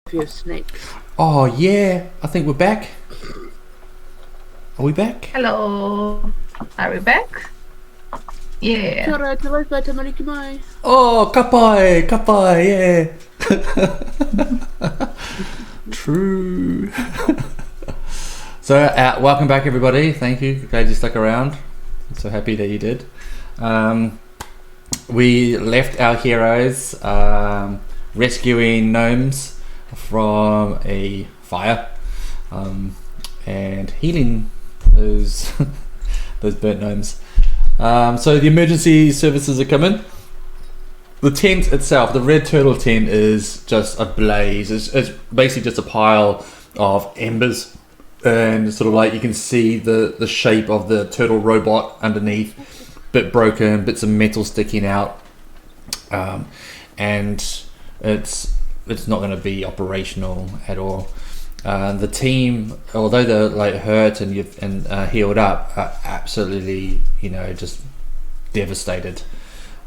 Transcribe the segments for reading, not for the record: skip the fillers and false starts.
Few snakes. Oh yeah, I think we're back. Are we back? Hello. Are we back? Yeah. Kia ora, te rauwhai, te mariki mai. Oh, kapai, yeah. True. So, welcome back, everybody. Thank you. Glad you stuck around. I'm so happy that you did. We left our heroes rescuing gnomes from a fire and healing those those burnt gnomes. So the emergency services are coming. The tent itself, the red turtle tent, is just ablaze. It's basically just a pile of embers, and sort of like you can see the shape of the turtle robot underneath, bit broken, bits of metal sticking out, and it's not going to be operational at all. The team, although they're like hurt and healed up, are absolutely, just devastated.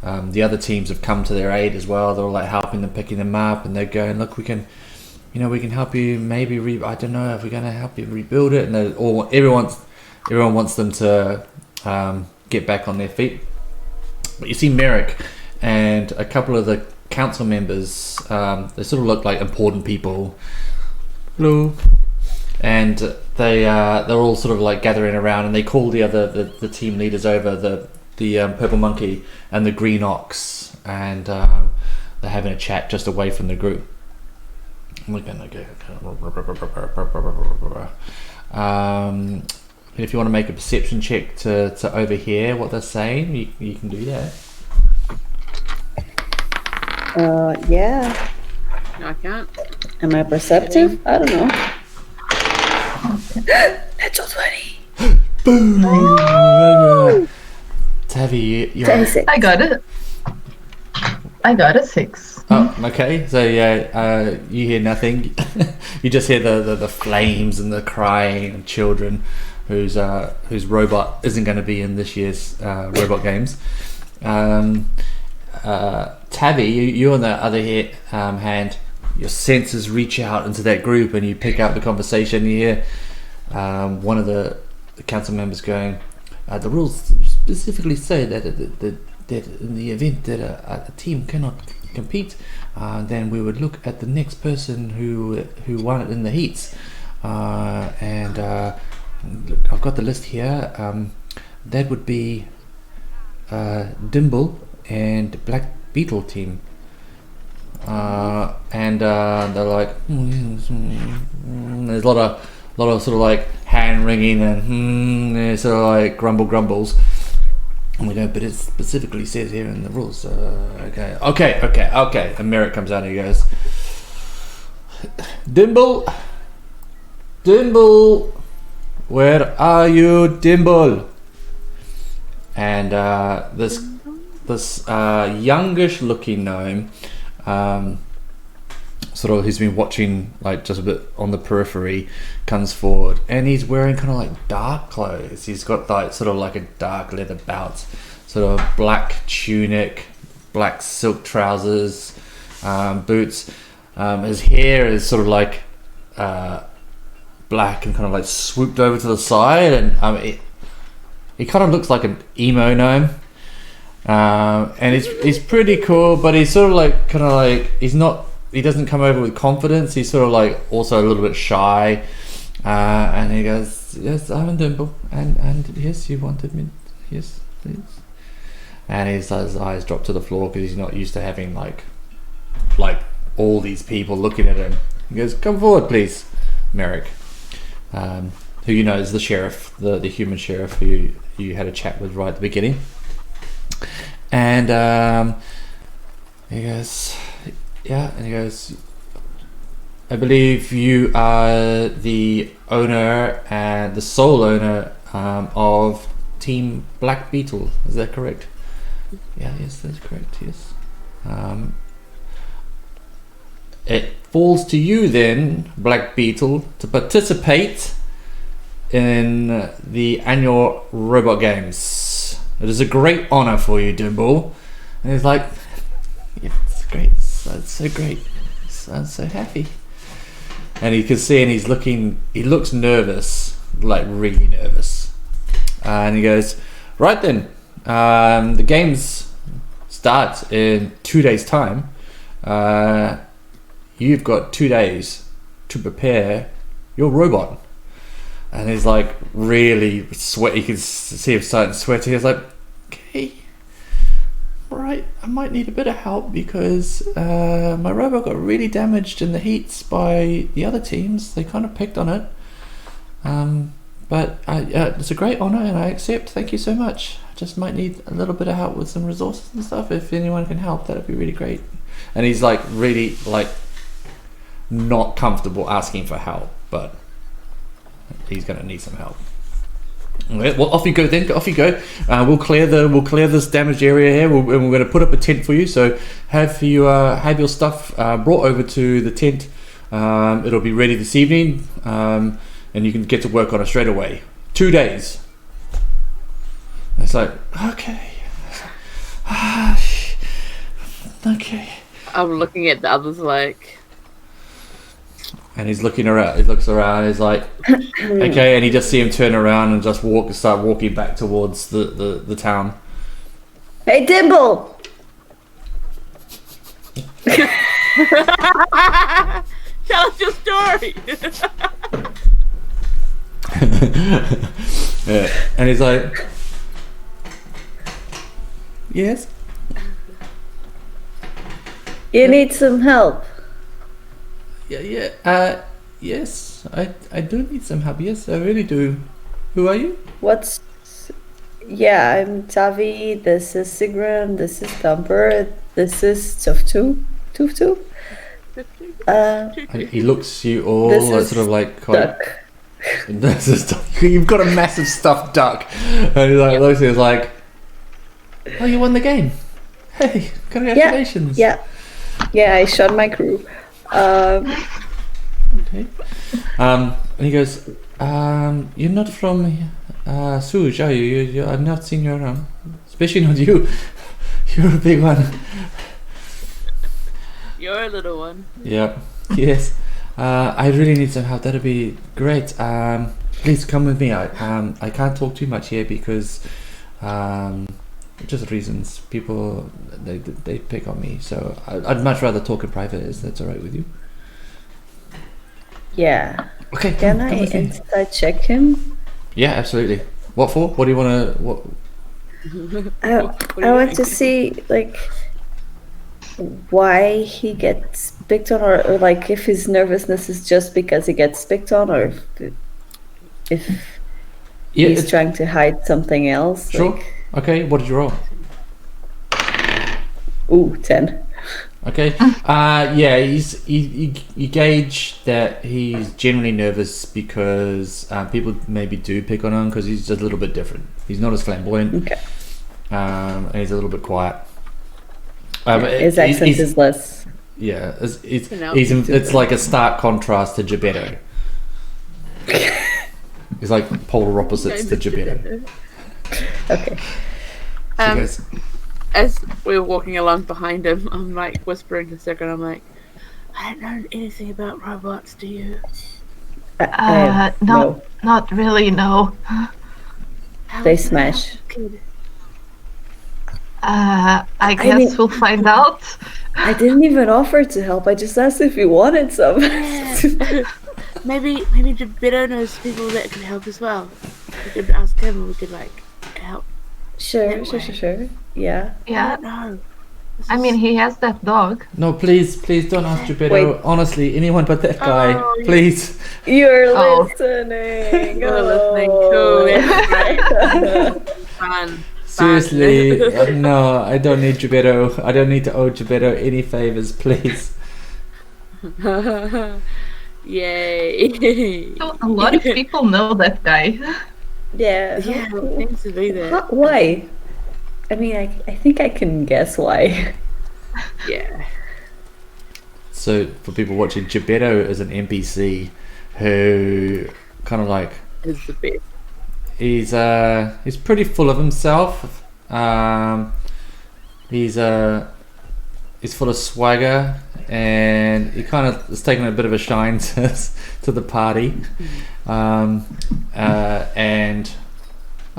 The other teams have come to their aid as well. They're like helping them, picking them up, and they're going, look, we can help you. Maybe I don't know if we're going to help you rebuild it. And everyone wants them to get back on their feet. But you see Merrick and a couple of the council members. They sort of look like important people. Hello. And they're all sort of like gathering around, and they call the team leaders over, the purple monkey and the green ox, and they're having a chat just away from the group. We're gonna go. If you want to make a perception check to overhear what they're saying, you can do that. Yeah. No, I can't. Am I perceptive? I don't know. Natural 20. Boom! Oh! Tavi, you're... 26. I got it. I got a 6. Oh, okay. So yeah, you hear nothing. You just hear the flames and the crying and children whose robot isn't going to be in this year's robot games. Tavi, you on the other hand, your senses reach out into that group and you pick up the conversation. You hear one of the council members going, the rules specifically say that in the event that a team cannot compete, then we would look at the next person who won it in the heats. Look, I've got the list here. That would be Dimble and Black Beetle team. They're like, there's a lot of sort of like hand wringing and sort of like grumbles. And we go, but it specifically says here in the rules. Okay. And Merrick comes out and he goes, Dimble, where are you, Dimble? And this youngish looking gnome, sort of, who's been watching like just a bit on the periphery, comes forward, and he's wearing kind of like dark clothes. He's got like sort of like a dark leather belt, sort of black tunic, black silk trousers, boots. His hair is sort of like black and kind of like swooped over to the side, and he kind of looks like an emo gnome. And he's pretty cool, but he's sort of like kind of like he doesn't come over with confidence. He's sort of like also a little bit shy, and he goes, yes, I'm Dimble, and yes, you wanted me, yes, please. And his eyes drop to the floor because he's not used to having like all these people looking at him. He goes, come forward, please, Merrick, who you know is the sheriff, the human sheriff who you had a chat with right at the beginning. And he goes, yeah, and he goes, I believe you are the owner and the sole owner of Team Black Beetle. Is that correct? Yeah, yes, that's correct, yes. It falls to you then, Black Beetle, to participate in the annual Robot Games. It is a great honor for you, Dimble. And he's like, yeah, it's great. That's so great. I'm so happy. and you can see, and he looks nervous, like really nervous. And he goes, right then, the games start in 2 days' time. You've got 2 days to prepare your robot. And he's like really sweat. You can see him starting sweating. He's like, okay, right, I might need a bit of help because my robot got really damaged in the heats by the other teams. They kind of picked on it. But it's a great honor and I accept. Thank you so much. I just might need a little bit of help with some resources and stuff. If anyone can help, that'd be really great. And he's like really like not comfortable asking for help, but he's gonna need some help. Okay, well, off you go then. Off you go. We'll clear this damaged area here, and we're going to put up a tent for you. So have your stuff brought over to the tent. It'll be ready this evening, and you can get to work on it straight away. 2 days. And it's like, okay, okay. I'm looking at the others like. And he's looking around. He looks around. He's like, okay. And you just see him turn around and just start walking back towards the town. Hey, Dimble! Tell us your story. Yeah. And he's like, yes. You need some help. Yeah. Yes. I do need some help. Yes, I really do. Who are you? Yeah, I'm Tavi. This is Sigrun. This is Thumper. This is Tuftu. He looks you all This is sort of like quite. Duck. This is you've got a massive stuffed duck, and he's like looks at you, he's like, oh, you won the game. Hey, congratulations. Yeah, I shot my crew. Okay. And he goes, you're not from Suj, are you? I've not seen you around. Especially not you. You're a big one. You're a little one. Yeah. Yes. I really need some help. That'd be great. Please come with me. I can't talk too much here because just reasons. People they pick on me. So I'd much rather talk in private. Is that all right with you? Yeah. Okay. Can I with me. inside check him? Yeah, absolutely. What for? What do you want to? What? I want to see like why he gets picked on, or like if his nervousness is just because he gets picked on, or if he's it's- trying to hide something else. Sure. Like, Okay. What did you roll? 10. Okay. Yeah, you gauge that he's generally nervous because people maybe do pick on him because he's just a little bit different. He's not as flamboyant. Okay. And he's a little bit quiet. His accent is less. Yeah, No. it's like a stark contrast to Gebetto. He's like polar opposites to Gebetto. Okay. Because As we're walking along behind him, I'm like whispering to Sigrun, I'm like, I don't know anything about robots, do you? No, not really, no. How They is that smash. good? I guess mean- we'll find out. I didn't even offer to help. I just asked if he wanted some. Yeah. maybe Gebetto knows people that can help as well. We could ask him and we could like help. Sure. Yeah. I Yeah, don't know. I mean, he has that dog. no, please don't ask Gebetto. Wait. Honestly, anyone but that guy, Oh, yeah. please. You're Oh. listening. You're listening. Oh. Cool. Yeah, right. Fun. Seriously, no, I don't need Gebetto. I don't need to owe Gebetto any favors, please. Yay. So a lot of people know that guy. Yeah. Yeah, it seems to be there. Why? I mean, I think I can guess why. Yeah. So for people watching, Gebetto is an NPC who kind of like Is the best. he's pretty full of himself. He's full of swagger. and he kind of is taking a bit of a shine to the party, and I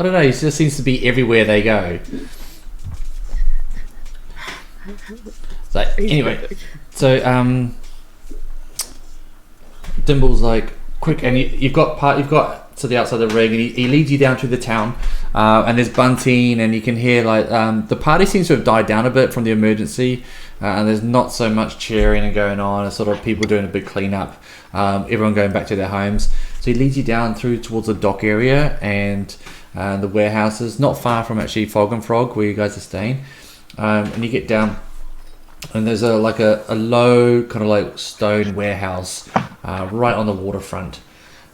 don't know. He just seems to be everywhere they go. So anyway, so Dimble's like, quick, and you've got to the outside of the ring, and he leads you down through the town, and there's bunting, and you can hear like the party seems to have died down a bit from the emergency, and there's not so much cheering and going on. It's sort of people doing a big cleanup, everyone going back to their homes. So he leads you down through towards the dock area and the warehouses, not far from actually Fog and Frog where you guys are staying, and you get down. And there's a low kind of like stone warehouse right on the waterfront.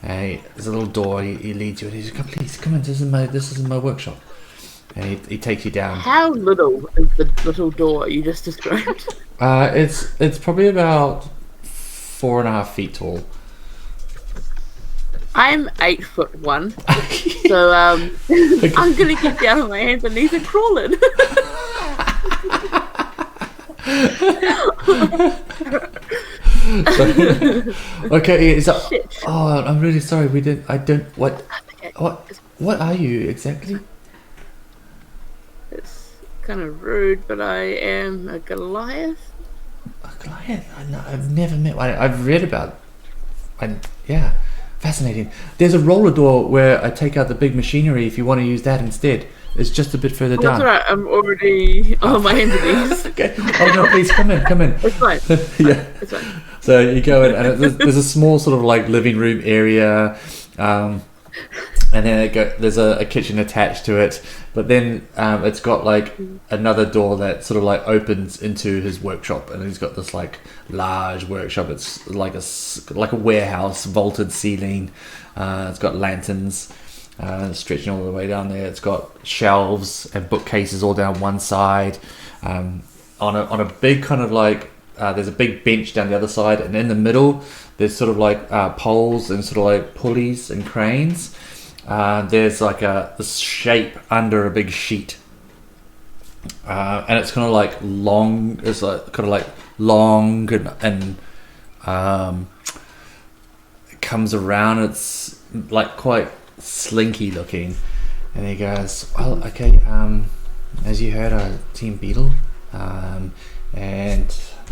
There's a little door. He leads you, and he's like, "Please come in. This is my workshop." And he takes you down. How little is the little door you just described? It's probably about 4.5 feet tall. I'm 8'1", so I'm gonna get down on my hands and knees and crawl in. Okay, oh, I'm really sorry. What are you exactly? It's kind of rude, but I am a Goliath. A Goliath? I've never met one. I've read about. Yeah, fascinating. There's a roller door where I take out the big machinery. If you want to use that instead. It's just a bit further down. That's alright, I'm already on my hands and knees. Okay. Oh no, please come in. It's fine. Yeah. It's fine. So you go in, and there's a small sort of like living room area, and then there's a kitchen attached to it. But then it's got like another door that sort of like opens into his workshop, and he's got this like large workshop. It's like a warehouse, vaulted ceiling. It's got lanterns. Stretching all the way down there. It's got shelves and bookcases all down one side. On a big kind of like there's a big bench down the other side, and in the middle there's sort of like poles and sort of like pulleys and cranes. There's like this shape under a big sheet, and it's kind of like long. It's like kind of like long and it comes around. It's like quite slinky looking, and he goes, "Well, okay, as you heard, Team Beetle, and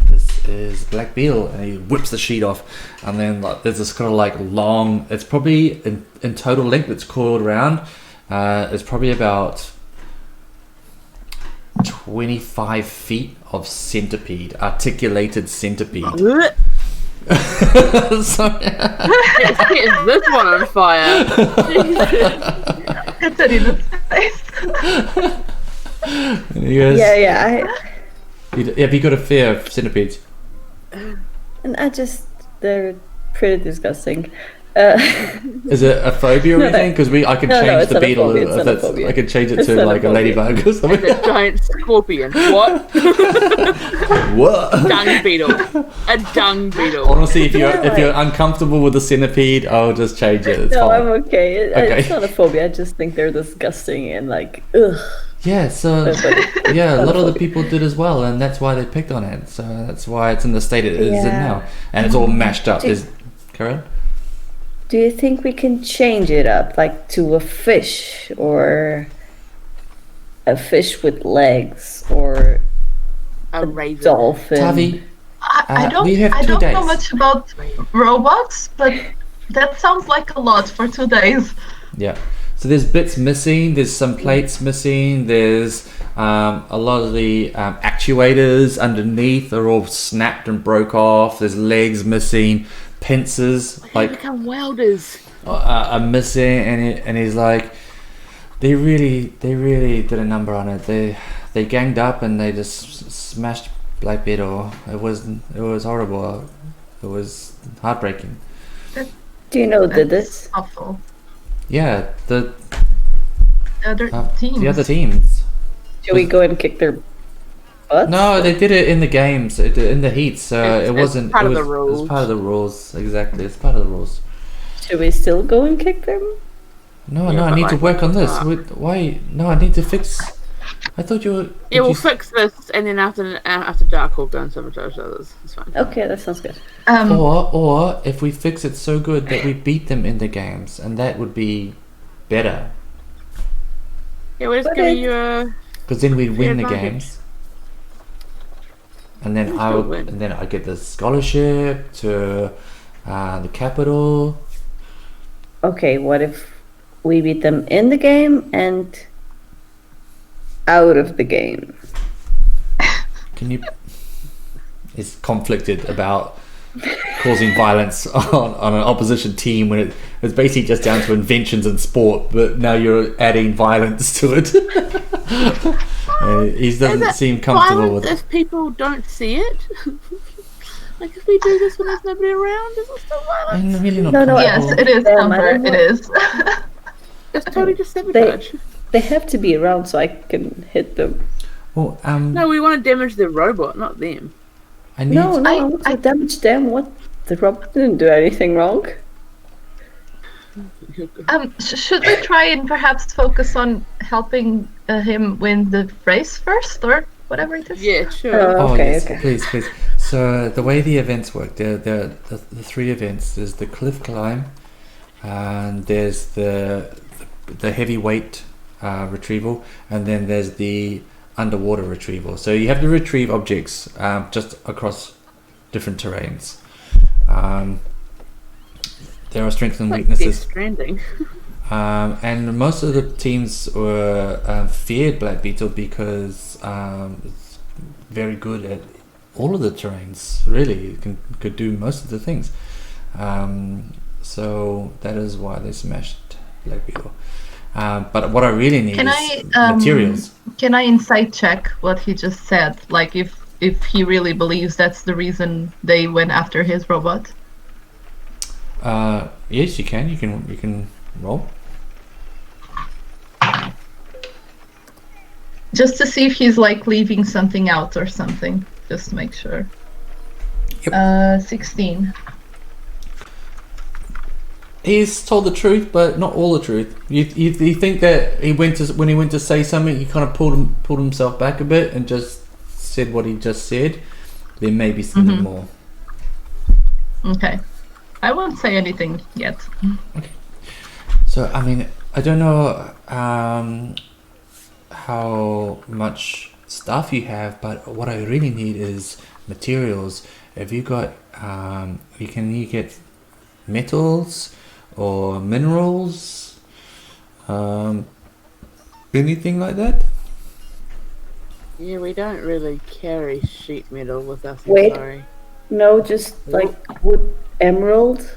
this is Black Beetle," and he whips the sheet off, and then like there's this kind of like long, it's probably in total length it's coiled around, it's probably about 25 feet of centipede, articulated centipede. Sorry. Is this one on fire? It's in his face. And he goes, have you got a fear of centipedes? And they're pretty disgusting. Is it a phobia or anything? Because I can change the beetle. I can change it to like a ladybug or something. It's a giant scorpion. What? What? Dung beetle. A dung beetle. Honestly, if you're uncomfortable with the centipede, I'll just change it. It's fine. I'm okay. It's not a phobia. I just think they're disgusting and like ugh. Yeah, so yeah, a lot of the people did as well, and that's why they picked on it. So that's why it's in the state it is in now, and it's all mashed up. Karen? Do you think we can change it up, like to a fish, or a fish with legs, or a raisin? Dolphin? Tavi, I don't know much about robots, but that sounds like a lot for 2 days. Yeah. So there's bits missing. There's some plates missing. There's a lot of the actuators underneath are all snapped and broke off. There's legs missing. Pincers They become welders. are missing, and he's like, they really did a number on it. They ganged up and they just smashed Black Beetle. It was horrible. It was heartbreaking. Do you know who did this? Awful. Yeah, the other teams. The other teams. Should we go and kick their butts? No, they did it in the games, in the heats. So it wasn't. Part It of was the rules. It's part of the rules. Exactly, it's part of the rules. Should we still go and kick them? No, Yeah, I but need to like, work on this. Why? No, I need to fix. I thought you were. Yeah, we'll fix this, and then after dark, we'll go and sabotage others. It's fine. Okay, that sounds good. Or if we fix it so good that we beat them in the games, and that would be better. Yeah, we're just giving you a. Because then we'd win the advantage. games, and then I get the scholarship to the capital. Okay, what if we beat them in the game and out of the game? Can you? Is conflicted about causing violence on an opposition team when it's basically just down to inventions and sport, but now you're adding violence to it. He doesn't seem comfortable with it. If people don't see it, like if we do this when there's nobody around, is it still violence? I'm really not No, Yes, it is, Amber. It is. It's totally just sabotage. They have to be around so I can hit them. Well, No, we want to damage the robot, not them. I need. No, I want to damage them. What? The robot didn't do anything wrong. Should we try and perhaps focus on helping him win the race first, or whatever it is? Yeah, sure. Okay, yes, okay. please. So the way the events work, the 3 events. There's the cliff climb, and there's the heavyweight retrieval, and then there's the underwater retrieval. So you have to retrieve objects just across different terrains. There are strengths and weaknesses. Death Stranding. And most of the teams were feared Black Beetle because it's very good at all of the terrains. Really, it could do most of the things. So that is why they smashed Black Beetle. But what I really need is materials. Can I insight check what he just said? Like if he really believes that's the reason they went after his robot? Yes, you can. You can roll. Just to see if he's like leaving something out or something. Just to make sure. Yep. 16. He's told the truth, but not all the truth. You think that when he went to say something, he kind of pulled himself back a bit and just said what he just said. There may be something more. Okay. I won't say anything yet. Okay. So I mean, I don't know how much stuff you have, but what I really need is materials. Have you got? You get metals or minerals, anything like that? Yeah, we don't really carry sheet metal with us. Wait. Sorry. No, just like would emerald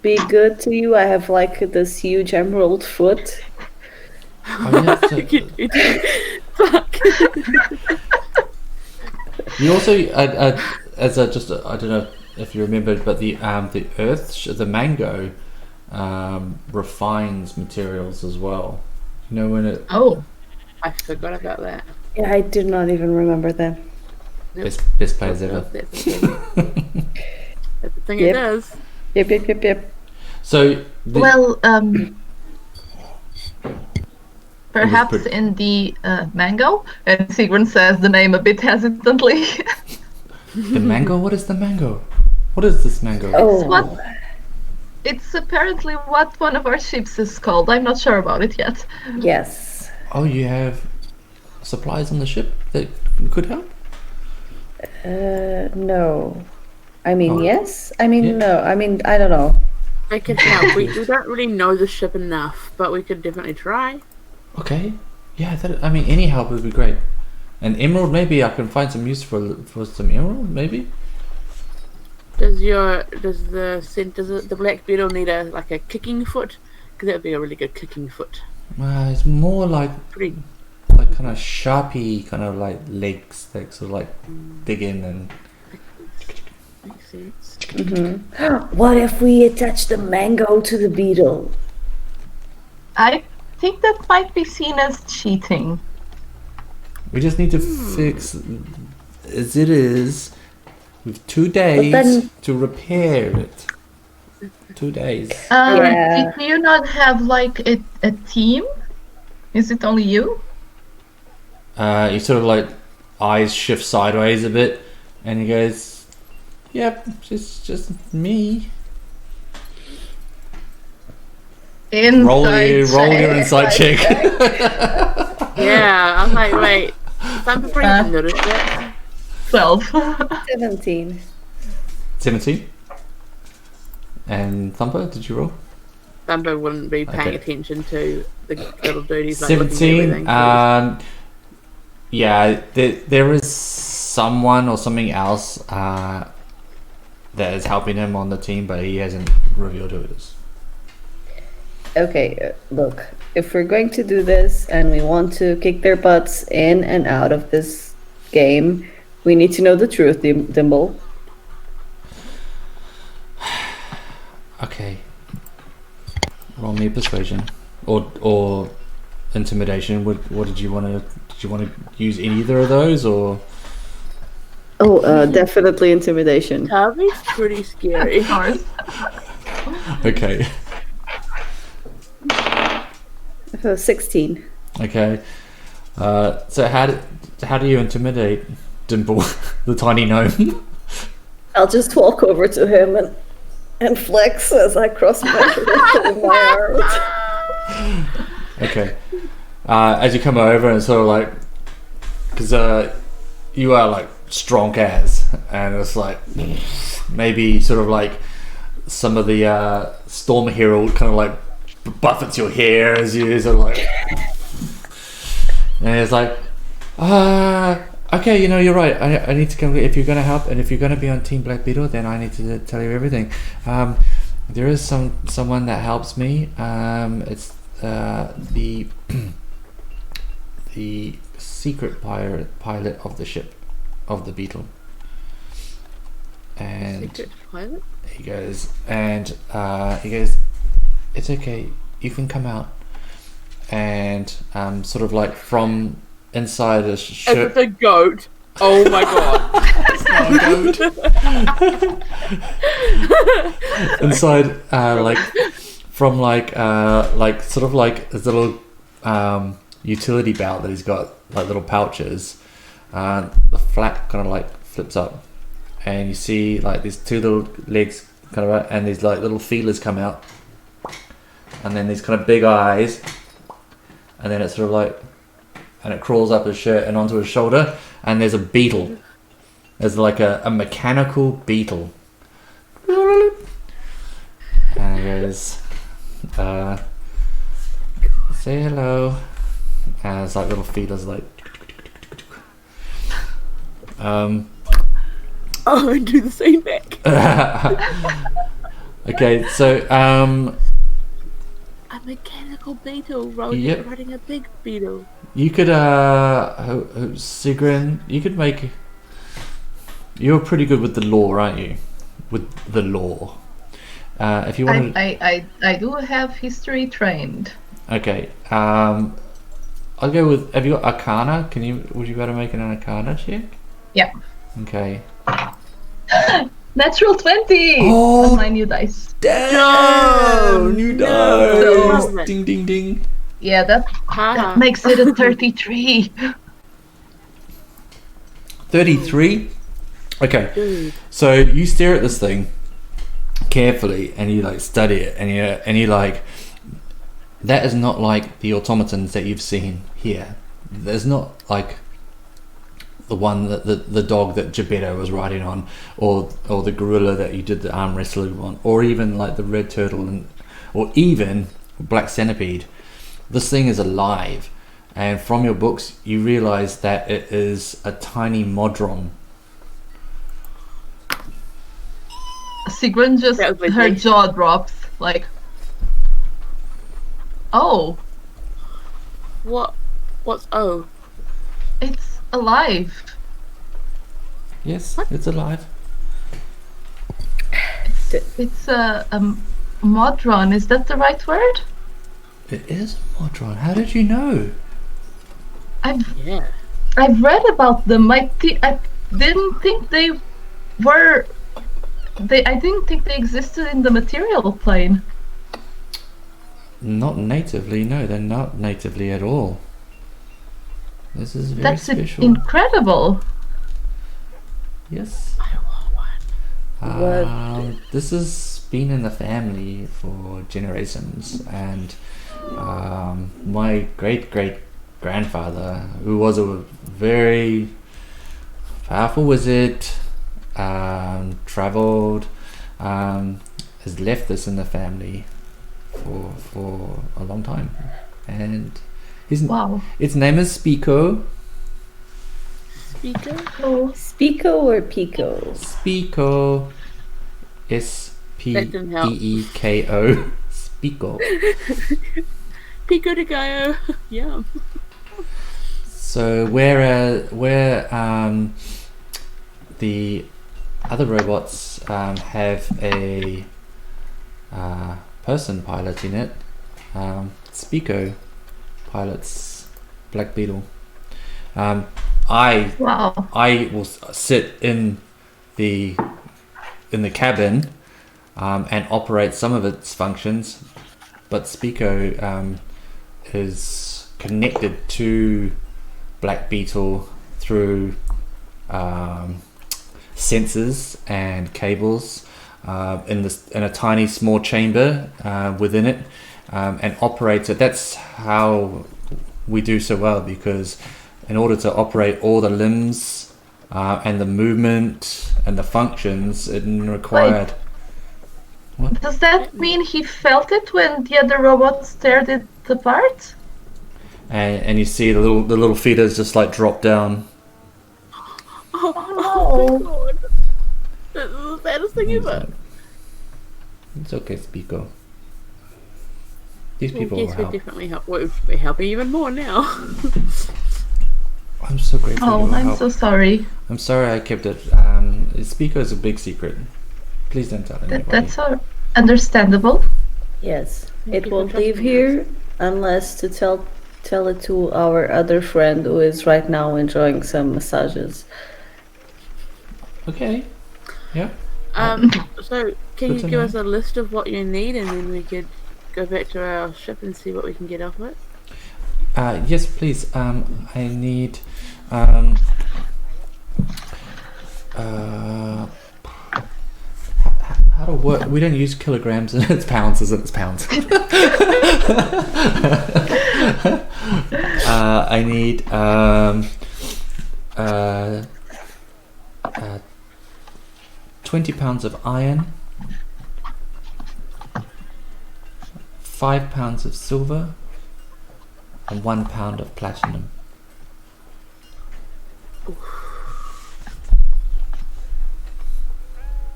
be good to you? I have like this huge emerald foot. Oh, yeah, Fuck. you also, I don't know if you remembered, but the the mango refines materials as well. You know when it. Oh. I forgot about that. Yeah, I did not even remember that. Best players ever. That's the thing it Yep. does. Yep. So. Well, perhaps in the mango, and Sigrun says the name a bit hesitantly. The mango? What is the mango? What is this mango? Oh, It's apparently what one of our ships is called. I'm not sure about it yet. yes. Oh, you have supplies on the ship that could help? No. I mean, yes. I mean, Yeah. no. I mean, I don't know. They can help. We don't really know the ship enough, but we could definitely try. Okay. Yeah, any help would be great. And emerald, maybe I can find some use for some emerald, maybe? Does the black beetle need a kicking foot? Because that would be a really good kicking foot. It's more like Pretty. kind of sharpy, kind of like legs that sort of like dig in and. Makes sense. What if we attach the mango to the beetle? I think that might be seen as cheating. We just need to fix as it is with 2 days then- to repair it. 2 days. Yeah. Do you not have like a team? Is it only you? he sort of like eyes shift sideways a bit, and he goes, "Yep, just me." Roll your insight check. Yeah, I'm like, wait. Thumper didn't notice it. 12. 17. 17. And Thumper, did you roll? Thumper wouldn't be paying Okay. attention to the little dude. He's like looking at 17. everything. Yeah, there is someone or something else that is helping him on the team, but he hasn't revealed who it is. Okay, look, if we're going to do this and we want to kick their butts in and out of this game, we need to know the truth, Dimble. Okay. Roll me persuasion or intimidation. What did you want to? Did you want to use either of those or? Oh, definitely intimidation. Harvey's pretty scary. Okay. 16. Okay. So how do you intimidate Dimple, the tiny gnome? I'll just walk over to him and flex as I cross my arms. Okay. As you come over and sort of like, because you are like strong as, and it's like maybe sort of like some of the Storm Herald kind of like buffets your hair as you sort of like, and it's like, okay, you know, you're right. I need to come if you're gonna help, and if you're gonna be on Team Black Beetle, then I need to tell you everything. There is someone that helps me. It's the the secret pilot of the ship of the Beetle. And Secret pilot? he goes, it's okay, you can come out. And sort of like from inside a As ship. it's a goat. Oh my god. Inside, like from like sort of like this little utility belt that he's got, like little pouches. The flap kind of like flips up, and you see like these two little legs kind of, and these like little feelers come out, and then these kind of big eyes, and then it's sort of like, and it crawls up his shirt and onto his shoulder, and there's a beetle. There's like a mechanical beetle. And he goes, say hello. And it's like little feelers like. Oh, I do the same back. Okay, so A mechanical beetle Yep. riding a big beetle. you could Sigrun, you could make. You're pretty good with the law, aren't you? With the law. If you want to. I do have history trained. Okay. I'll go with. Have you got Arcana? Would you be able to make an Arcana check? Yeah. Okay. Natural 20 Oh. on my new dice. Damn! New No. dice! Ding ding ding. Yeah, that Haha. makes it a 33. 33. Okay. Dude. So you stare at this thing carefully, and you like study it, and you like. That is not like the automatons that you've seen here. There's not like the one that the dog that Gebetto was riding on, or the gorilla that you did the arm wrestling on, or even like the red turtle, or even black centipede. This thing is alive, and from your books you realize that it is a tiny modron. Sigrun just, That was my her thing. jaw drops, like, oh, What's oh? it's alive. Yes, it's alive. It's a modron, is that the right word? It is a modron. How did you know? Yeah. I've read about them. I didn't think they were. I didn't think they existed in the material plane. Not natively, no, they're not natively at all. This is very That's special. incredible. Yes. I want one. What? This has been in the family for generations, and my great grandfather, who was a very powerful wizard, traveled, has left this in the family for a long time, and Wow. its name is Spico. Speaker? Oh, Spico or Pico? Spico. Speeko. Spico. Pico de Gallo. Yum. So where the other robots have a person piloting it, Spico pilots Black Beetle. I wow. will sit in the cabin and operate some of its functions, but Spico is connected to Black Beetle through sensors and cables in a tiny small chamber within it, and operates it. That's how we do so well, because in order to operate all the limbs and the movement and the functions, it required. Does that mean he felt it when the other robots teared it apart? And you see the little feeders just like drop down. Oh no. my god. That's the saddest thing ever. It's okay, Spico. These people Yes, will we help. definitely help. We're helping even more now. I'm so grateful. Oh, you will I'm help. so sorry. I'm sorry I kept it. Spico is a big secret. Please don't tell anybody. That's understandable. Yes. Thank It you for won't leave trusting here unless to tell it to our other friend who is right now enjoying some massages. Okay. Yeah. So can Good you to give know. us a list of what you need, and then we could go back to our ship and see what we can get off it? Yes, please. I need. How to work? We don't use kilograms, and it's pounds, isn't it? It's pounds. I need 20 pounds of iron, 5 pounds of silver, and 1 pound of platinum.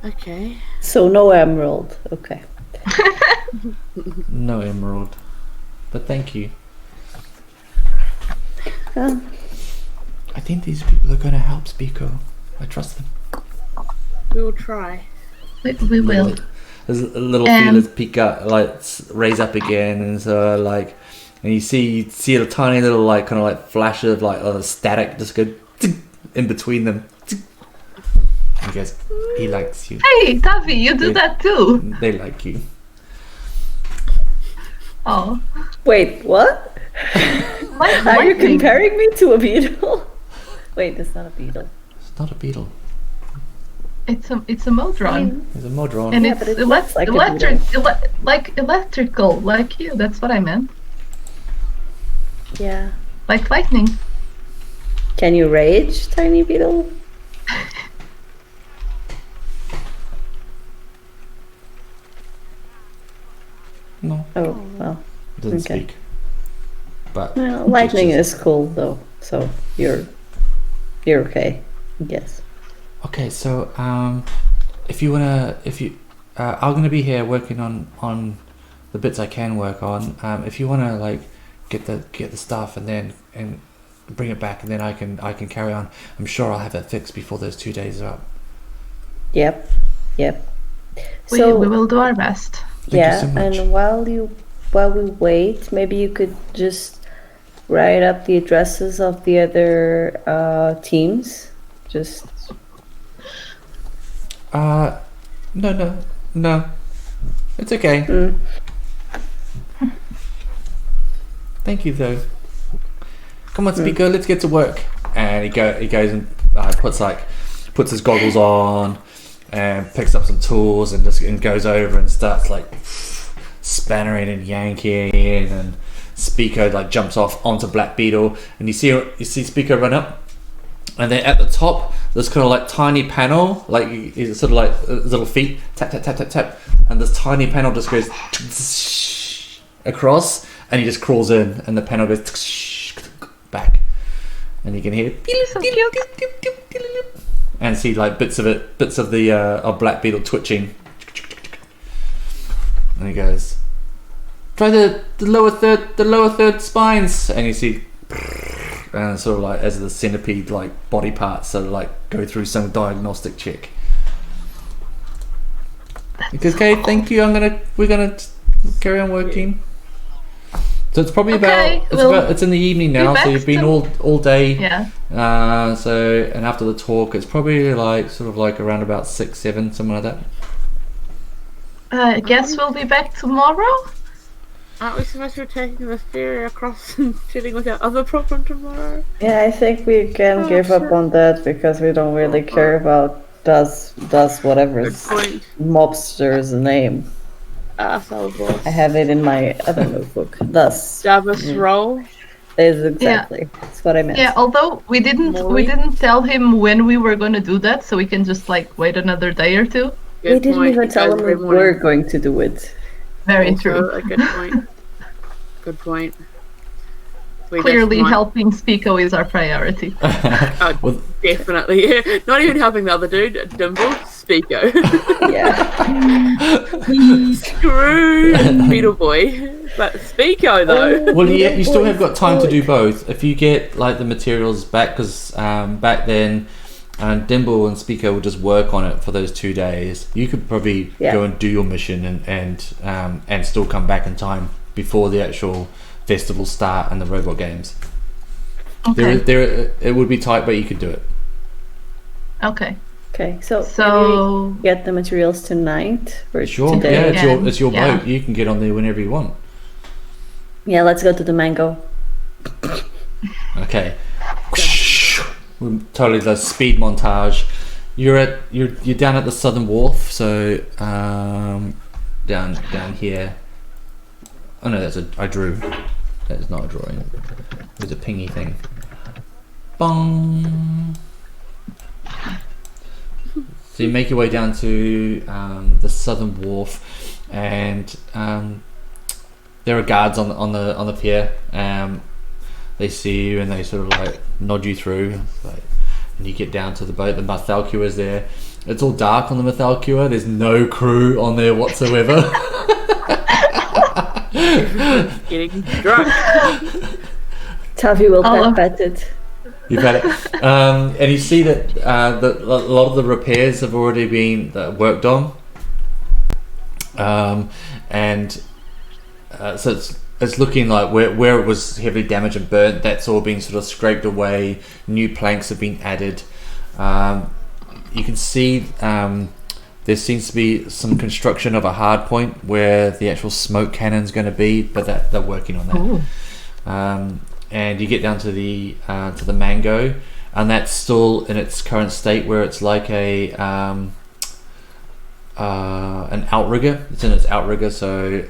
Okay. So no emerald. Okay. No emerald, but thank you. I think these people are going to help Spico. I trust them. We will try. We will. There's a little feelers peek up, like raise up again, and so like, and you see a tiny little like kind of like flash of like static just go in between them. He goes, he likes you. Hey, Tavi, you do that too. They like you. Oh, Wait, what? Are you comparing me to a beetle? Wait, it's not a beetle. It's not a beetle. It's a Modron, It's a Modron. and Yeah, it's but it looks like a like electrical, like you. That's what I meant. Yeah. Like lightning. Can you rage, tiny beetle? No, Oh, well. it doesn't Okay. speak. But Well, lightning gestures. is cool though, so you're okay, I guess. Okay, so if you I'm gonna be here working on the bits I can work on. If you wanna like get the stuff and bring it back, and then I can carry on. I'm sure I'll have it fixed before those 2 days are up. Yep. We So will do our best. Thank you yeah, so much. and while we wait, maybe you could just write up the addresses of the other teams. Just No. It's okay. Thank you though. come on, Speaker, let's get to work. And he goes and puts his goggles on and picks up some tools and goes over and starts like spannering and yanking, and Speaker like jumps off onto Black Beetle, and you see Speaker run up, and then at the top there's kind of like tiny panel, like it's sort of like his little feet tap tap tap tap tap, and this tiny panel just goes across, and he just crawls in, and the panel goes back, and you can hear and see like bits of the of Black Beetle twitching, and he goes, try the lower third spines, and you see and sort of like as the centipede like body parts sort of like go through some diagnostic check. Because okay, thank you. We're gonna carry on working. So it's probably it's in the evening now, so you've been all day. Yeah. So and after the talk, it's probably like sort of like around about 6, 7, something like that. I guess we'll be back tomorrow. Aren't we supposed to be taking the ferry across and dealing with our other problem tomorrow? Yeah, I think we can give up on that because we don't really care about does whatever's mobster's name. Asshole boss. I have it in my other notebook. Thus. Davos roll. Is exactly. That's what I meant. Yeah, although we didn't tell him when we were going to do that, so we can just like wait another day or two. We didn't even tell him we were going to do it. Very Also true. A good point. Good point. Clearly, helping Speako is our priority. Well, Definitely. Not even helping the other dude, Dimble, Speako. Yeah. Screw Beetle Boy. But Speako, though. well, yeah, you still have got time to do both. If you get like the materials back, because back then, Dimble and Speako will just work on it for those 2 days. You could probably go and do your mission and still come back in time before the actual festival start and the robot games. Okay. It would be tight, but you could do it. Okay. Okay, so maybe get the materials tonight or Sure. today. Yeah, it's your boat. You can get on there whenever you want. Yeah, let's go to the mango. Okay. Totally the speed montage. You're down at the southern wharf, so down here. Oh no, I drew. That is not a drawing. There's a pingy thing. Bong. So you make your way down to the southern wharf, and there are guards on the pier. They see you and they sort of like nod you through, and you get down to the boat. The Mathalcua is there. It's all dark on the Mathalcua. There's no crew on there whatsoever. Getting drunk. Tavi will pet it. You've had it. And you see that a lot of the repairs have already been worked on. So it's looking like where it was heavily damaged and burnt, that's all been sort of scraped away. New planks have been added. You can see there seems to be some construction of a hard point where the actual smoke cannon's going to be, but they're working on that. And you get down to the mango, and that's still in its current state where it's like an outrigger. It's in its outrigger, so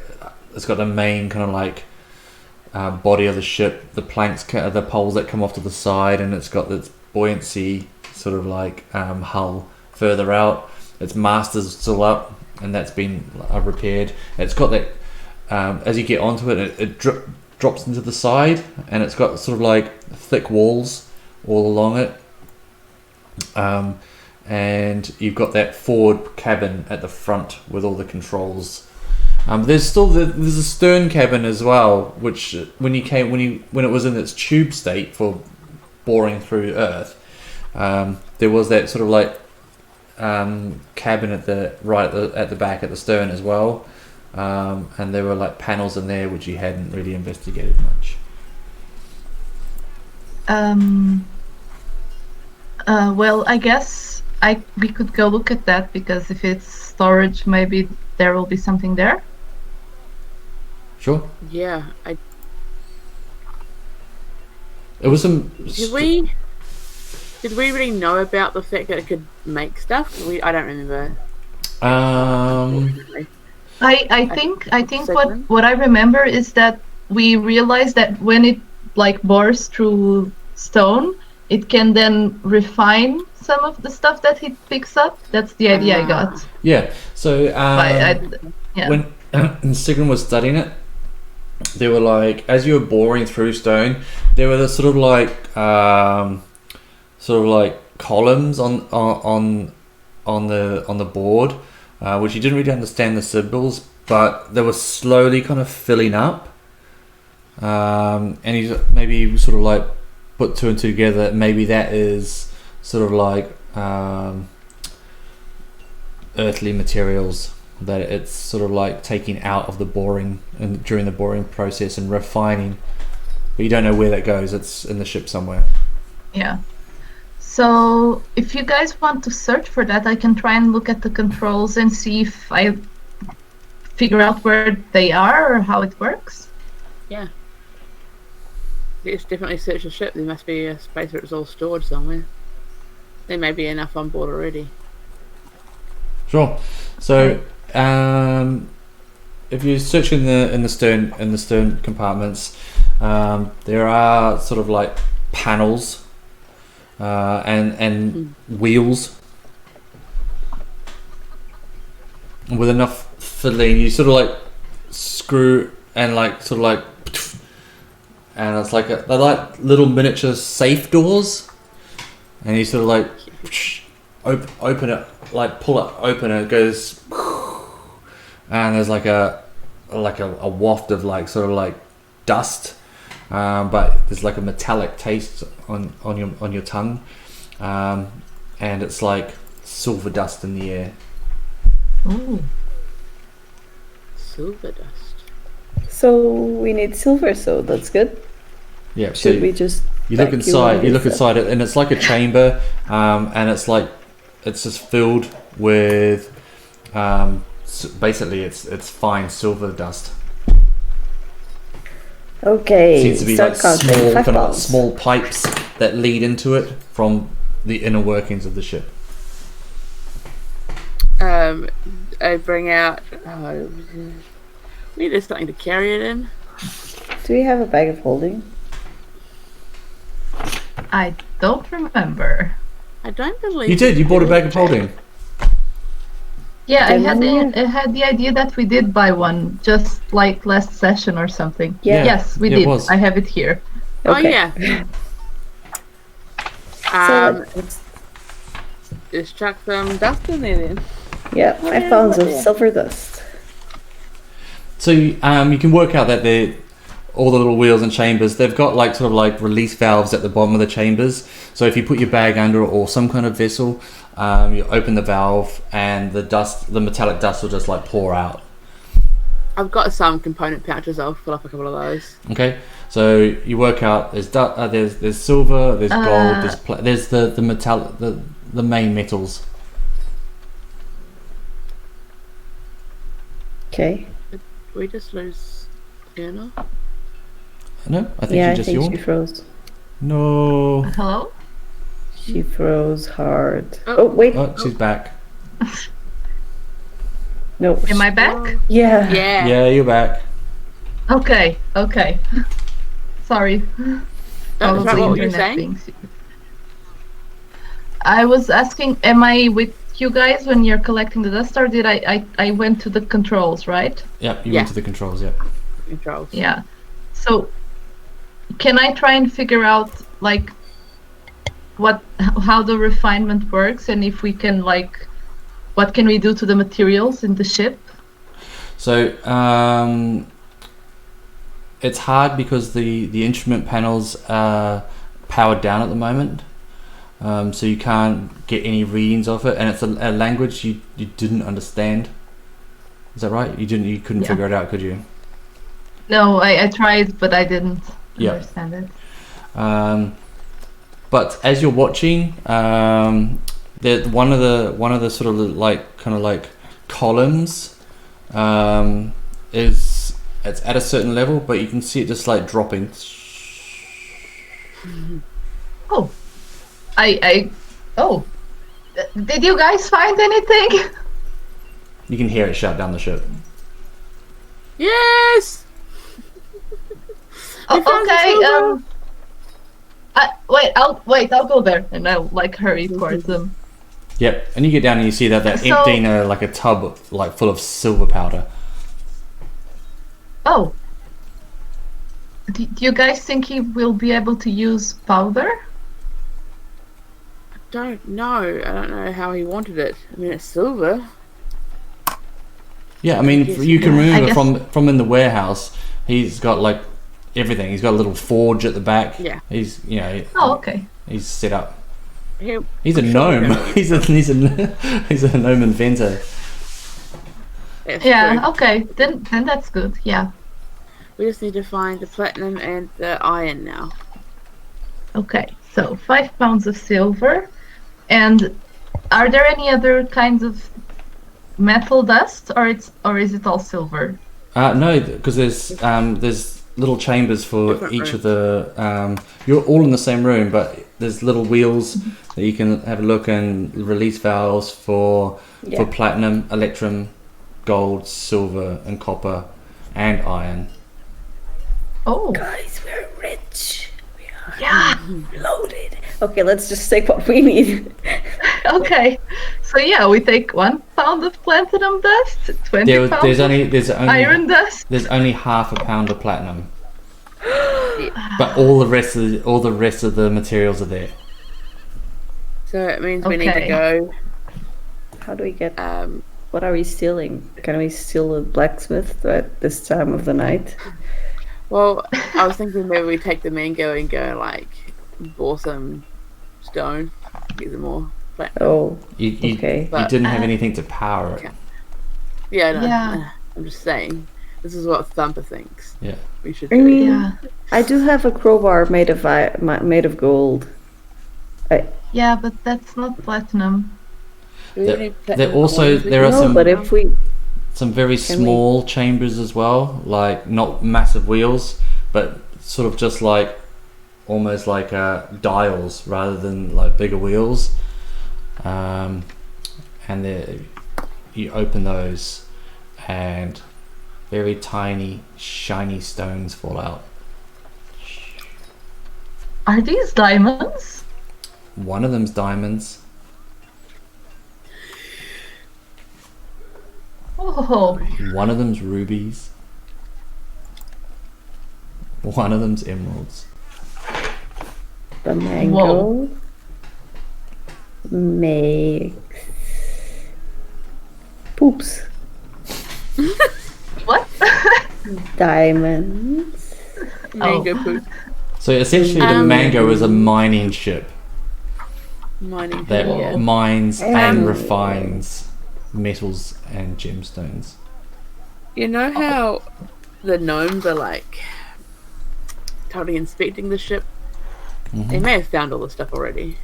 it's got the main kind of like body of the ship, the planks, the poles that come off to the side, and it's got this buoyancy sort of like hull further out. Its master's still up, and that's been repaired. It's got that as you get onto it drops into the side, and it's got sort of like thick walls all along it. And you've got that forward cabin at the front with all the controls. There's a stern cabin as well, which when it was in its tube state for boring through Earth, there was that sort of like cabin at the back at the stern as well, and there were like panels in there which you hadn't really investigated much. Well, I guess we could go look at that, because if it's storage, maybe there will be something there. Sure. Yeah, It was some. Did we really know about the fact that it could make stuff? I don't remember. I think Segment? what I remember is that we realized that when it like bores through stone, it can then refine some of the stuff that it picks up. That's the idea I got. Yeah. So Yeah. when Sigrun was studying it, they were like, as you were boring through stone, there were the sort of like columns on the board, which you didn't really understand the symbols, but they were slowly kind of filling up. And he maybe sort of like put two and two together. Maybe that is sort of like earthly materials that it's sort of like taking out of the boring and during the boring process and refining, but you don't know where that goes. It's in the ship somewhere. Yeah. So if you guys want to search for that, I can try and look at the controls and see if I figure out where they are or how it works. Yeah. It's definitely search the ship. There must be a space where it's all stored somewhere. There may be enough on board already. Sure. So if you search in the stern compartments, there are sort of like panels and wheels with enough filling. You sort of like screw and like sort of like, and it's like they're like little miniature safe doors, and you sort of like open it, like pull it open, and it goes, and there's like a waft of like sort of like dust, but there's like a metallic taste on your tongue, and it's like silver dust in the air. Ooh. Silver dust. So we need silver, so that's good. Yeah. So Should we just you look vacuum inside. all You look this inside it, and it's like a chamber, and it's like it's just filled with basically it's fine silver dust. Okay, Seems to be start like counting. small 5 kind of pounds. small pipes that lead into it from the inner workings of the ship. I bring out. We need something to carry it in. Do we have a bag of holding? I don't remember. I don't believe You did. You bought a bag of holding. Yeah, I had Didn't I had the idea that we did buy one just like last session or something. Yeah. Yes, we it did. was. I have it here. Oh Okay. yeah. So let's, Just chuck some dust in there then. yeah, I found some silver dust. So you can work out that all the little wheels and chambers, they've got like sort of like release valves at the bottom of the chambers. So if you put your bag under or some kind of vessel, you open the valve and the metallic dust will just like pour out. I've got some component pouches. I'll fill up a couple of those. Okay, so you work out there's silver, there's gold, there's the metallic, the main metals. Okay. We just lose Fiona. No, I think Yeah, she I just think yawned. she froze. No. Hello? She froze hard. Oh. Oh, wait. Oh, she's back. No. Am I back? Yeah. Yeah. Yeah, you're back. Okay. Sorry. That's right. What were you internet saying? being stupid. I was asking, am I with you guys when you're collecting the dust, or did I went to the controls, right? Yep, you Yeah. went to the controls. Yep. Controls. Yeah. So, can I try and figure out like how the refinement works, and if we can like, what can we do to the materials in the ship? So it's hard because the instrument panels are powered down at the moment, so you can't get any readings of it, and it's a language you didn't understand. Is that right? You couldn't Yeah. figure it out, could you? No, I tried, but I didn't Yeah. understand it. But as you're watching, one of the sort of like kind of like columns it's at a certain level, but you can see it just like dropping, Oh, oh, did you guys find anything? You can hear it shut down the ship. Yes. Oh, found the okay. silver. I'll go there and I'll like hurry towards them. Yep, and you get down and you see that they're So- emptying like a tub like full of silver powder. Oh, do you guys think he will be able to use powder? Don't know. I don't know how he wanted it. I mean, it's silver. Yeah, I mean, Yes, you can yeah. remove I it guess- from in the warehouse. He's got like everything. He's got a little forge at the back. Yeah. He's Oh, okay. he's set up. He'll- He's a I'm sure gnome. he'll- he's a gnome inventor. It's Yeah. true. Okay. Then that's good. Yeah. We just need to find the platinum and the iron now. Okay. So 5 pounds of silver, and are there any other kinds of metal dust, or is it all silver? No, because there's little chambers for Different each of the. You're all in the same room, but there's little wheels that you can have a look and release valves for Yeah. platinum, electrum, gold, silver, and copper, and iron. Oh. Guys, we're rich. We are Yeah. loaded. Okay, let's just take what we need. Okay. So yeah, we take 1 pound of platinum dust, 20 pounds There's of only iron dust. there's only half a pound of platinum, but all the rest of the materials are there. So it means we need to Okay. go. How do we get? Um, What are we stealing? Can we steal a blacksmith at this time of the night? well, I was thinking maybe we take the mango and go like bore some stone, get some more platinum. Oh, You okay. But- didn't have anything to power it. Yeah, no, Yeah. I'm just saying. This is what Thumper thinks Yeah. we should I do. mean, Yeah. I do have a crowbar made of gold. Yeah, but that's not platinum. Do we There- need there platinum also- coins? there are No, some- but if we Some very Can we- small chambers as well, like not massive wheels, but sort of just like almost like dials rather than like bigger wheels. And you open those, and very tiny, shiny stones fall out. Are these diamonds? One of them's diamonds. Oh. One of them's rubies. One of them's emeralds. the mango Whoa. makes poops, What? diamonds. Mango Oh. poop. So essentially, the Um, mango is a mining ship Mining. that Yeah. mines and Um, refines metals and gemstones. You know how the gnomes are like totally inspecting the ship? They may have found all the stuff already.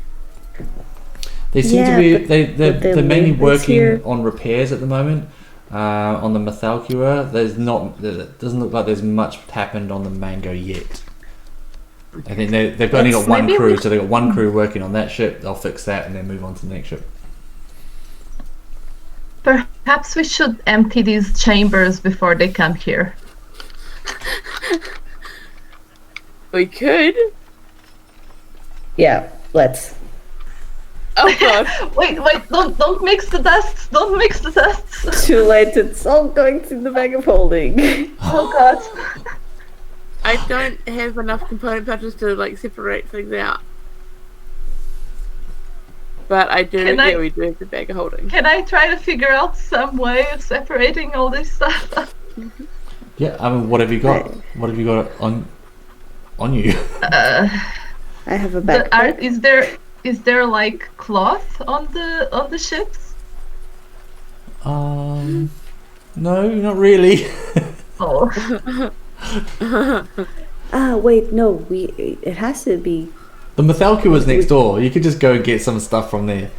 They seem Yeah, to be. but- They're but their mainly movements working here- on repairs at the moment. On the Methalcura, it doesn't look like there's much happened on the Mango yet. I think they've only got Let's- one maybe crew, we- so they've got one crew working on that ship. They'll fix that and then move on to the next ship. Perhaps we should empty these chambers before they come here. We could. Yeah, let's. Oh god. Wait, don't mix the dusts. Don't mix the dusts. Too late. It's all going to the bag of holding. Oh god. I don't have enough component patches to like separate things out. But I do. Can I- Yeah, we do have the bag of holding. Can I try to figure out some way of separating all this stuff? Yeah, I mean, what have you got? What have you got on you? I have a The art, backpack. is there like cloth on the ships? No, not really. Oh. Ah, wait, no. It has to be. The Methalcura was next door. You could just go and get some stuff from there.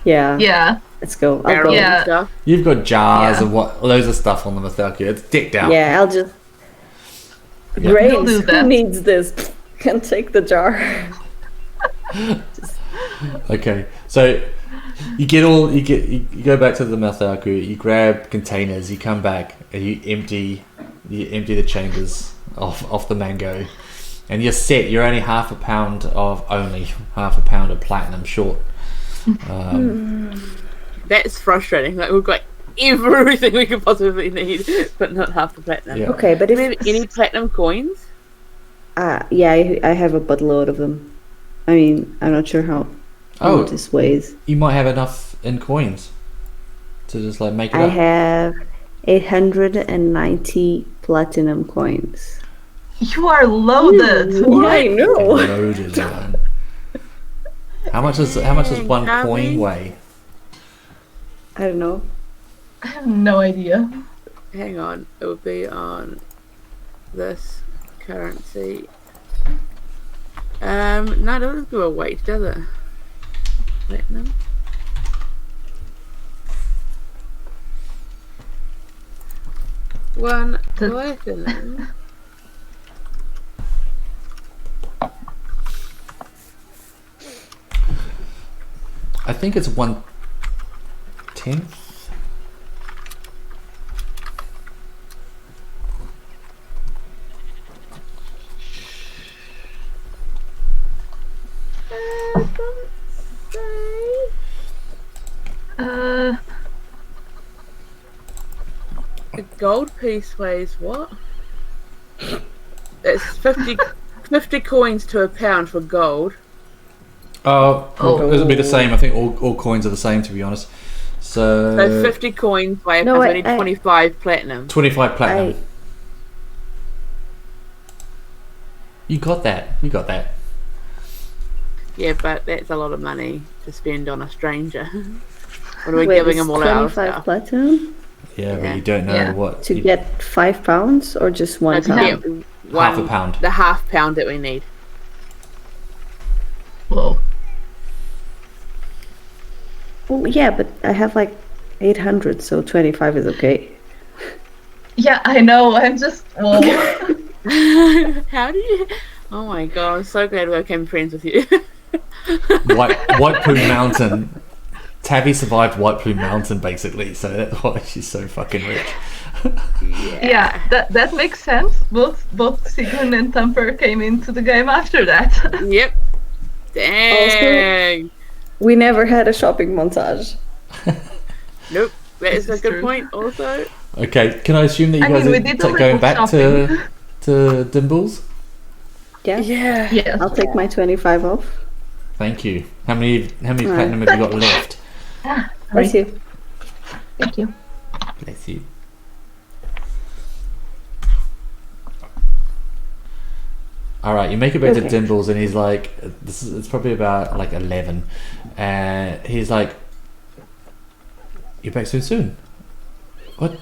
Yeah. Yeah. Let's go. I'll Barrels go. Yeah. and stuff. You've got jars Yeah. and loads of stuff on the Methalcura. It's decked out. Yeah, I'll just. Yeah. We'll Grains. do Who that. needs this? can take the jar. Okay, so you go back to the Mathaku, you grab containers, you come back and you empty the chambers off the mango, and you're set. You're only half a pound of platinum short. That's frustrating. Like we've got everything we could possibly need, but not half the platinum. Yeah. Okay, but Do we have any platinum coins? yeah, I have a buttload of them. I mean, I'm not sure how much this weighs. You might have enough in coins to just like make it I up. have 890 platinum coins. You are loaded. Yeah, I know. Loaded, man. How much does one Dang, coin Abby. weigh? I don't know. I have no idea. Hang on, it would be on this currency. No, it doesn't give a weight, does it? Platinum. One platinum. I think it's 1/10. A gold piece weighs what? It's 50 coins to a pound for gold. It'll be the same. I think all coins are the same, to be honest. So So 50 coins weigh No, only 25 platinum. 25 platinum. You got that. Yeah, but that's a lot of money to spend on a stranger. What are we giving them all our 25 stuff? platinum Yeah, Yeah. but you don't know Yeah. what. to get 5 pounds or just 1 To pound? get Half a pound. The half pound that we need. Whoa. Well, yeah, but I have like 800, so 25 is okay. Yeah, I know. I'm just. Whoa. How do you? Oh my god! I'm so glad we became friends with you. White Plume Mountain. Tabby survived White Plume Mountain, basically, so that's why she's so fucking rich. Yeah, that makes sense. Both Sigurd and Thumper came into the game after that. Yep. Dang. We never had a shopping montage. Nope. That is a is good true. point. Also. Okay, can I assume that you I guys mean, we are did a going little back shopping. to Dimbles? Yeah? Yeah. Yes. I'll take my 25 off. Thank you. How many platinum have you got left? Bless you. Thank you. Bless you. All right, you make it back to Okay. Dimbles, and he's like, it's probably about like 11, and he's like, "You're back so soon? What?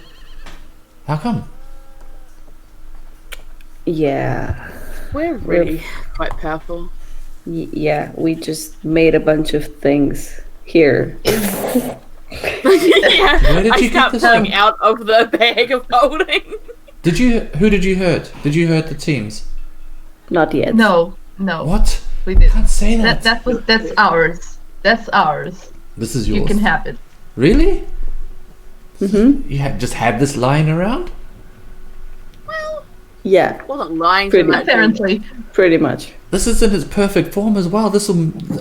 How come?" Yeah. We're really quite powerful. Yeah, we just made a bunch of things here. Yeah. Where did I you get start this pulling from? out of the bag of holding. Who did you hurt? Did you hurt the teams? Not yet. No, What? we did. Can't say that. That's ours. That's ours. This is yours. You can have it. Really? Mm-hmm. You just had this lying around? Well, Yeah, I wasn't lying to Pretty my Apparently. pretty much. This is in its perfect form as well.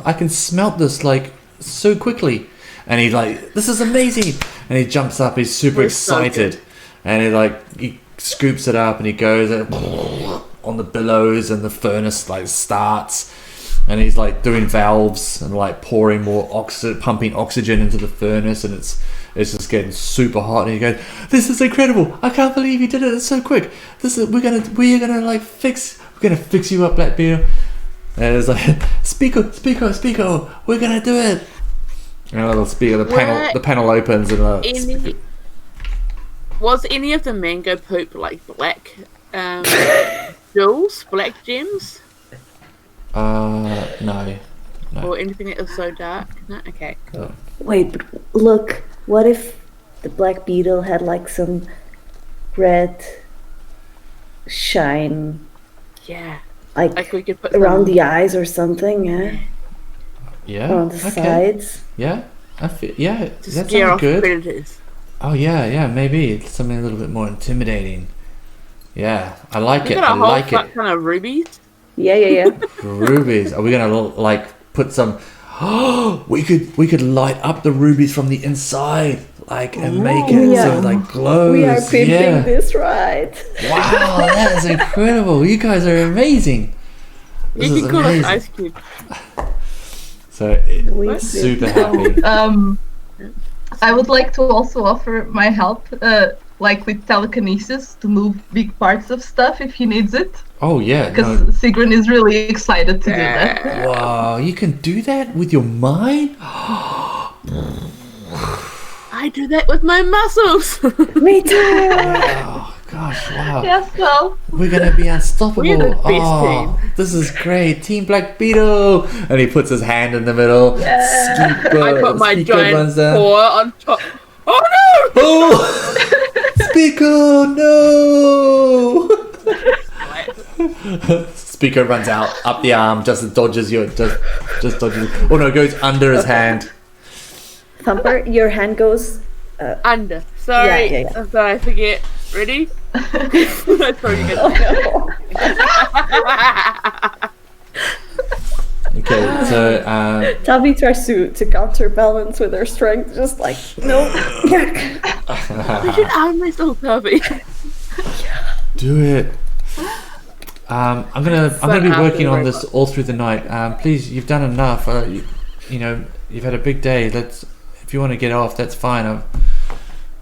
I can smelt this like so quickly. And he's like, "This is amazing!" And he jumps up. He's super It's so excited, and he scoops it up and he goes on the billows, and the furnace like starts, and he's like doing valves and like pouring more oxygen, pumping oxygen into the furnace, and it's just getting super hot. And he goes, "This is incredible! I can't believe you did it! It's so quick! We're gonna fix you up, Blackbeard." And it's like, Speako, we're gonna do it. And a little speaker, the panel opens, and Was any of the mango poop like black jewels, black gems, no. or anything that was so dark? No? Okay, cool. Wait, but look. What if the black beetle had like some red shine? Yeah. Like we could put around some, the eyes or something, yeah? Yeah. Or on the sides. Yeah. Yeah. to That scare sounds off good. predators. Oh yeah. Maybe it's something a little bit more intimidating. Yeah, I like We it. got I a whole like fuck it. ton of rubies. Yeah. Rubies. Are we gonna like put some? Oh, we could light up the rubies from the inside, like, and make it Ooh, so yeah. it like glows. We are pimping Yeah. this right. Wow, that is incredible. You guys are amazing. This You is can call us amazing. Ice Cube. So We super So, happy. I would like to also offer my help, like with telekinesis, to move big parts of stuff if he needs it. Oh yeah. Because No. Sigrun is really excited to do that. Wow, you can do that with your mind? I do that with my muscles. Me too. Oh gosh, wow. Yes, well, We're gonna be unstoppable. We're the best Oh, this is great. Team Black Beetle. And he puts his hand in the middle. Speaker, I put my Speaker runs giant down. paw on top. Oh no! Oh! Speaker, no! Speaker runs out up the arm, just dodges you. Just dodges. Oh no, goes under his hand. Thumper, your hand goes. Under. Sorry. Yeah. I'm sorry, I forget. Ready? That's probably good. Oh no. Okay, so Tavi tries to counterbalance with her strength, just like no. We should arm wrestle, Toby. do it. I'm gonna be after working the on this robot. all through the night. Please, you've done enough. You know, you've had a big day. If you want to get off, that's fine.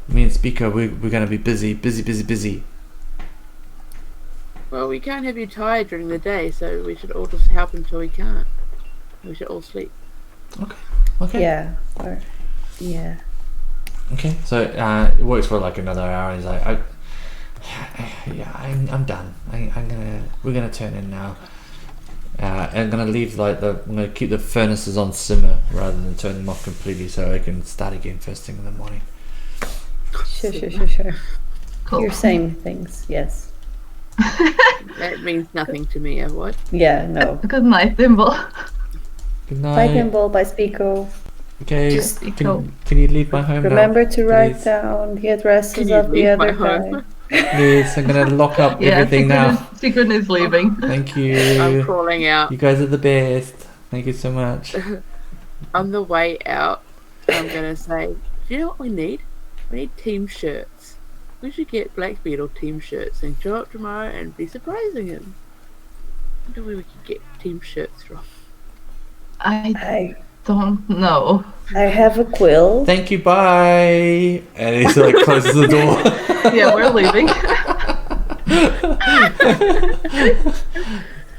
Me and Speaker, we're gonna be busy. Well, we can't have you tired during the day, so we should all just help until we can't. We should all sleep. Okay. Yeah. Yeah. Okay. So it works for like another hour. He's like, I'm done. We're gonna turn in now. I'm gonna leave I'm gonna keep the furnaces on simmer rather than turn them off completely, so I can start again first thing in the morning. Sure. cool. You're saying things, yes. That means nothing to me, what? Yeah, no. Good night, Thimble. Good Bye, night. Thimble. Bye, Spico. Okay. Just go. Can you leave my home Remember now? to write please? down the Can addresses you of the leave my other home? guy. Please, I'm gonna lock up Yeah, everything now. Sigrun is leaving. Thank I'm you. crawling out. You guys are the best. Thank you so much. On the way out, I'm gonna say, do you know what we need? We need team shirts. We should get Black Beetle team shirts and show up tomorrow and be surprising him. I wonder where we could get team shirts from. I don't know. I have a quill. Thank you. Bye. And he like closes the door. Yeah, we're leaving.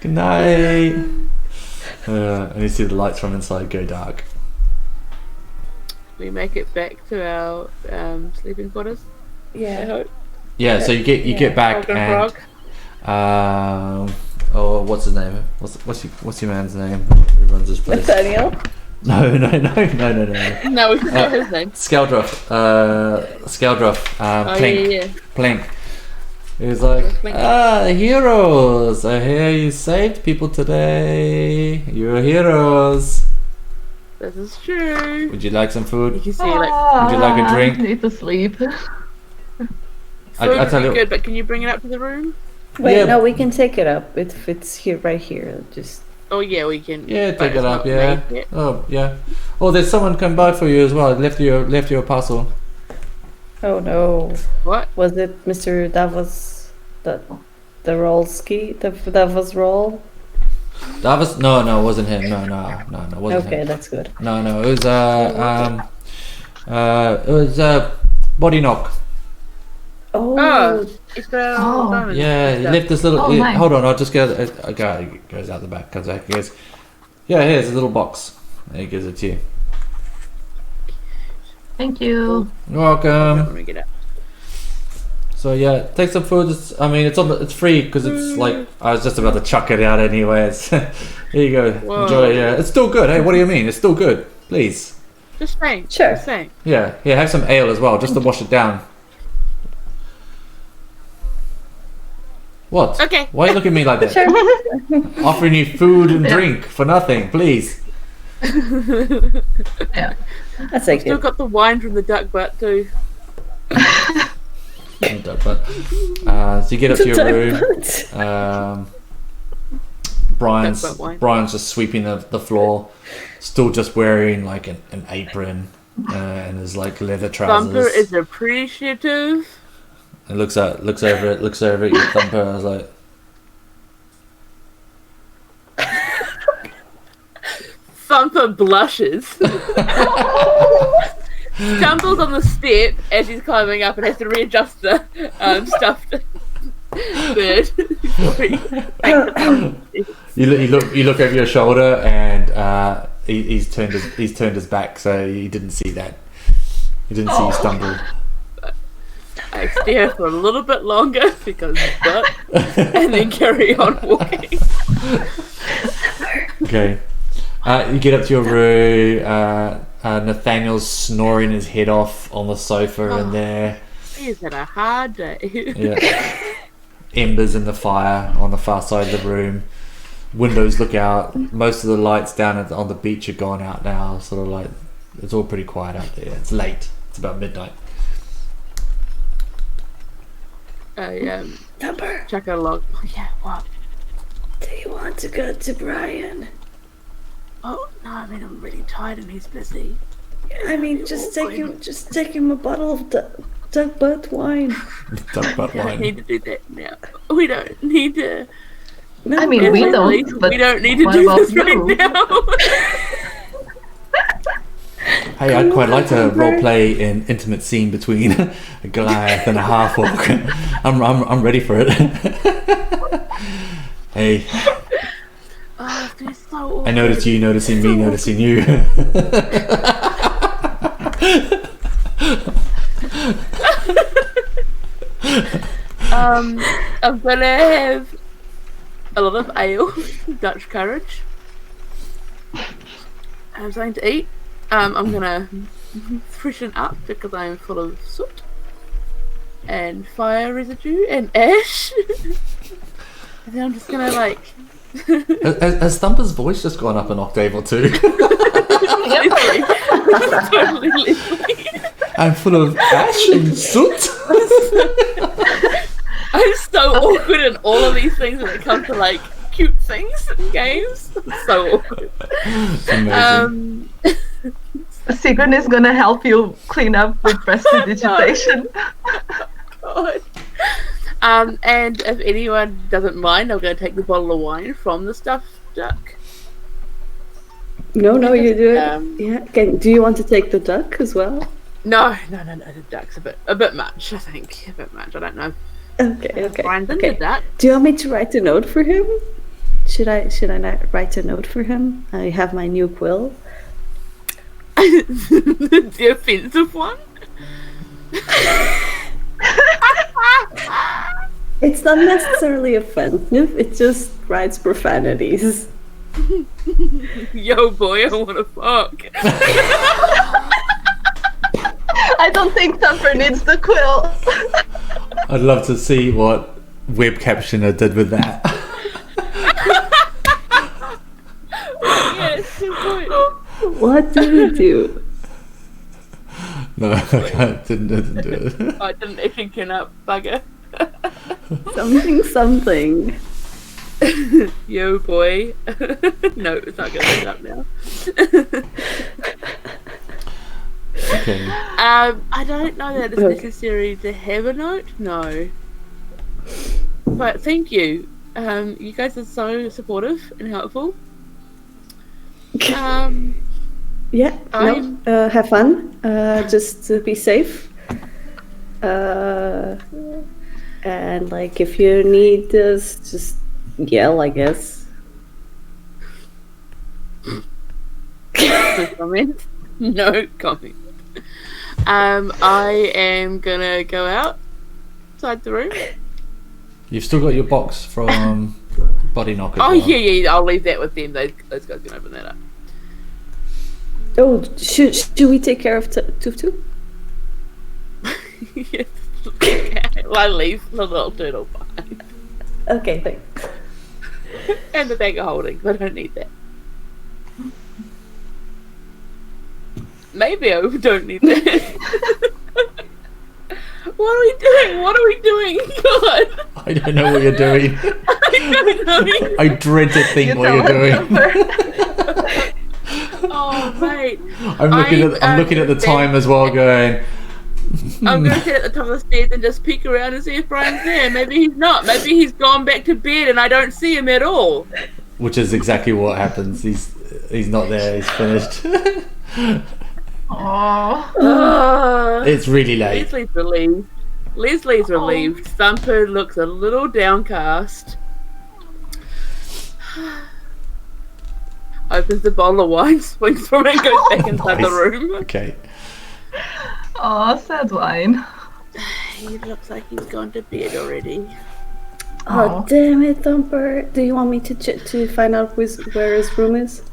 Good night. And you see the lights from inside go dark. We make it back to our sleeping quarters. I Yeah. hope. Yeah. So you get back Frog and frog. oh, what's his name? What's your man's name? Who runs this place? Nathaniel? No. No, we should know his name. Skeldruff. Oh, Plink. yeah. Plink. He was like, Plink. heroes! I hear you saved people today. You're heroes. This is true. Would you like some You food? can see like Would you like a drink? I need to sleep. food I would tell be you- good, but can you bring it up to the room? Wait, Yeah. no, we can take it up. It's here, right here. Just Oh yeah, we can. Yeah, but take it it's up. not Yeah. made yet. Oh, yeah. Oh, there's someone come by for you as well. Left your parcel. oh no, What? was it Mr. Davos? The Rolski? The Davos roll? Davos? No, it wasn't him. No, it wasn't Okay, him. that's good. No, it was Body Knock. Oh, it's the Oh. diamond Yeah, he stuff. left this little. Oh, nice. Hold on, I'll just get a guy goes out the back, comes back, he goes, yeah, here's a little box. And he gives it to you. Thank you. You're welcome. Let me get it. So yeah, take some food. It's free because it's like I was just about to chuck it out anyways. Here you go. Whoa. Enjoy it. Yeah, it's still good. Hey, what do you mean? It's still good. Please. Just saying. Sure. Just saying. Yeah, have some ale as well, just to wash it down. What? Okay. Why are you looking at me like that? Sure. Offering you food and drink for nothing, please. Yeah. That's like Still it. got the wine from the duck butt too. But so you get up to your room. Duck butt wine. Brian's just sweeping the floor, still just wearing like an apron and his like leather trousers. Thumper is appreciative. And looks over at your Thumper. I was like, Thumper blushes. Stumbles on the step as he's climbing up and has to readjust the stuffed bird. you look over your shoulder and he's turned his back, so he didn't see that. He didn't see you stumble. I stare for a little bit longer because but and then carry on walking. Okay. You get up to your room. Nathaniel's snoring his head off on the sofa in there. He's had a hard day. Yeah. Embers in the fire on the far side of the room. Windows look out. Most of the lights down on the beach are gone out now. Sort of like it's all pretty quiet out there. It's late. It's about midnight. Thumper, Chuck a log. Oh, yeah, what? do you want to go to Brian? Oh no, I mean I'm really tired and he's busy. I mean, just take him a bottle of duck butt wine. Duck butt We don't wine. need to do that now. We don't need to. No, I mean, we Honestly, don't. But we don't need to what do about this you? right now. Hey, I'd quite like to roleplay an intimate scene between a Goliath and a half orc. I'm ready for it. Hey, Oh, it's gonna be so awkward. I noticed you noticing me noticing you. I'm gonna have a lot of ale, Dutch courage. I have something to eat. I'm gonna freshen up because I'm full of soot and fire residue and ash. And then I'm just gonna like. Has Thumper's voice just gone up an octave or two? Totally Leslie. I'm full of ash and soot. I'm so awkward in all of these things when it comes to like cute things and games. I'm so awkward. Amazing. Sigrun is gonna help you clean up with prestidigitation. God. And if anyone doesn't mind, I'm going to take the bottle of wine from the stuffed duck. No, you do it. Um, Yeah. Do you want to take the duck as well? No, the duck's a bit much. I think a bit much. I don't know. Okay. Brian's into Okay. duck. Do you want me to write a note for him? Should I not write a note for him? I have my new quill. The offensive one. It's not necessarily offensive. It just writes profanities. Yo, boy, I want to fuck. I don't think Thumper needs the quill. I'd love to see what web captioner did with that. Yes, good point. What did it do? No, I didn't do it. I didn't actually turn up, bugger. Something. Yo, boy. No, it's not going to turn up now. Okay. I don't know that it's Okay. necessary to have a note. No. But thank you. You guys are so supportive and helpful. Yeah. I'm- No. Have fun. Just be safe. And like, if you need this, just yell, I guess. No comment. No comment. I am gonna go outside the room. You've still got your box from Body Knock. as Oh well. yeah. I'll leave that with them. Those guys can open that up. Oh, should we take care of Tuftu? Yes. Okay, well, I leave the little turtle behind. Okay, thanks. And the bag of holding. I don't need that. Maybe I don't need that. What are we doing? What are we doing? God. I don't know what you're doing. I don't know. I dread to think You what tell you're us, doing. Thumper. Oh, mate. I'm looking at the time as well, going. I'm going to sit at the top of the stairs and just peek around and see if Brian's there. Maybe he's not. Maybe he's gone back to bed and I don't see him at all. Which is exactly what happens. He's not there. He's finished. Oh. It's really late. Leslie's relieved. Leslie's relieved. Thumper looks a little downcast. Opens the bottle of wine, swings from it, and goes back inside the Nice. room. Okay. Oh, sad wine. He looks like he's gone to bed already. Oh, damn it, Thumper. Do you want me to find out where his room is?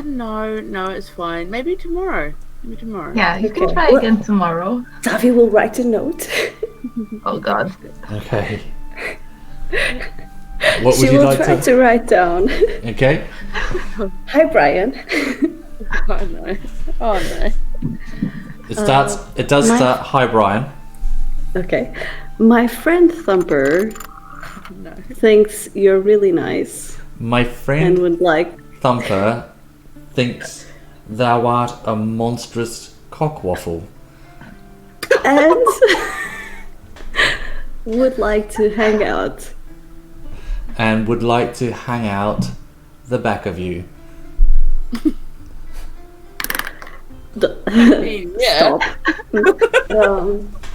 No, it's fine. Maybe tomorrow. Yeah, you can Okay. try Well- again tomorrow. Tavi will write a note. Oh god. Okay. What She would you will like try to? to write down. Okay. Hi, Brian. Oh no. Oh no. It starts. It does my- start. Hi, Brian. Okay. My friend Thumper No. thinks you're really nice My and friend would like Thumper thinks thou art a monstrous cockwaffle. and would like to hang out. And would like to hang out the back of you. Yeah. Stop.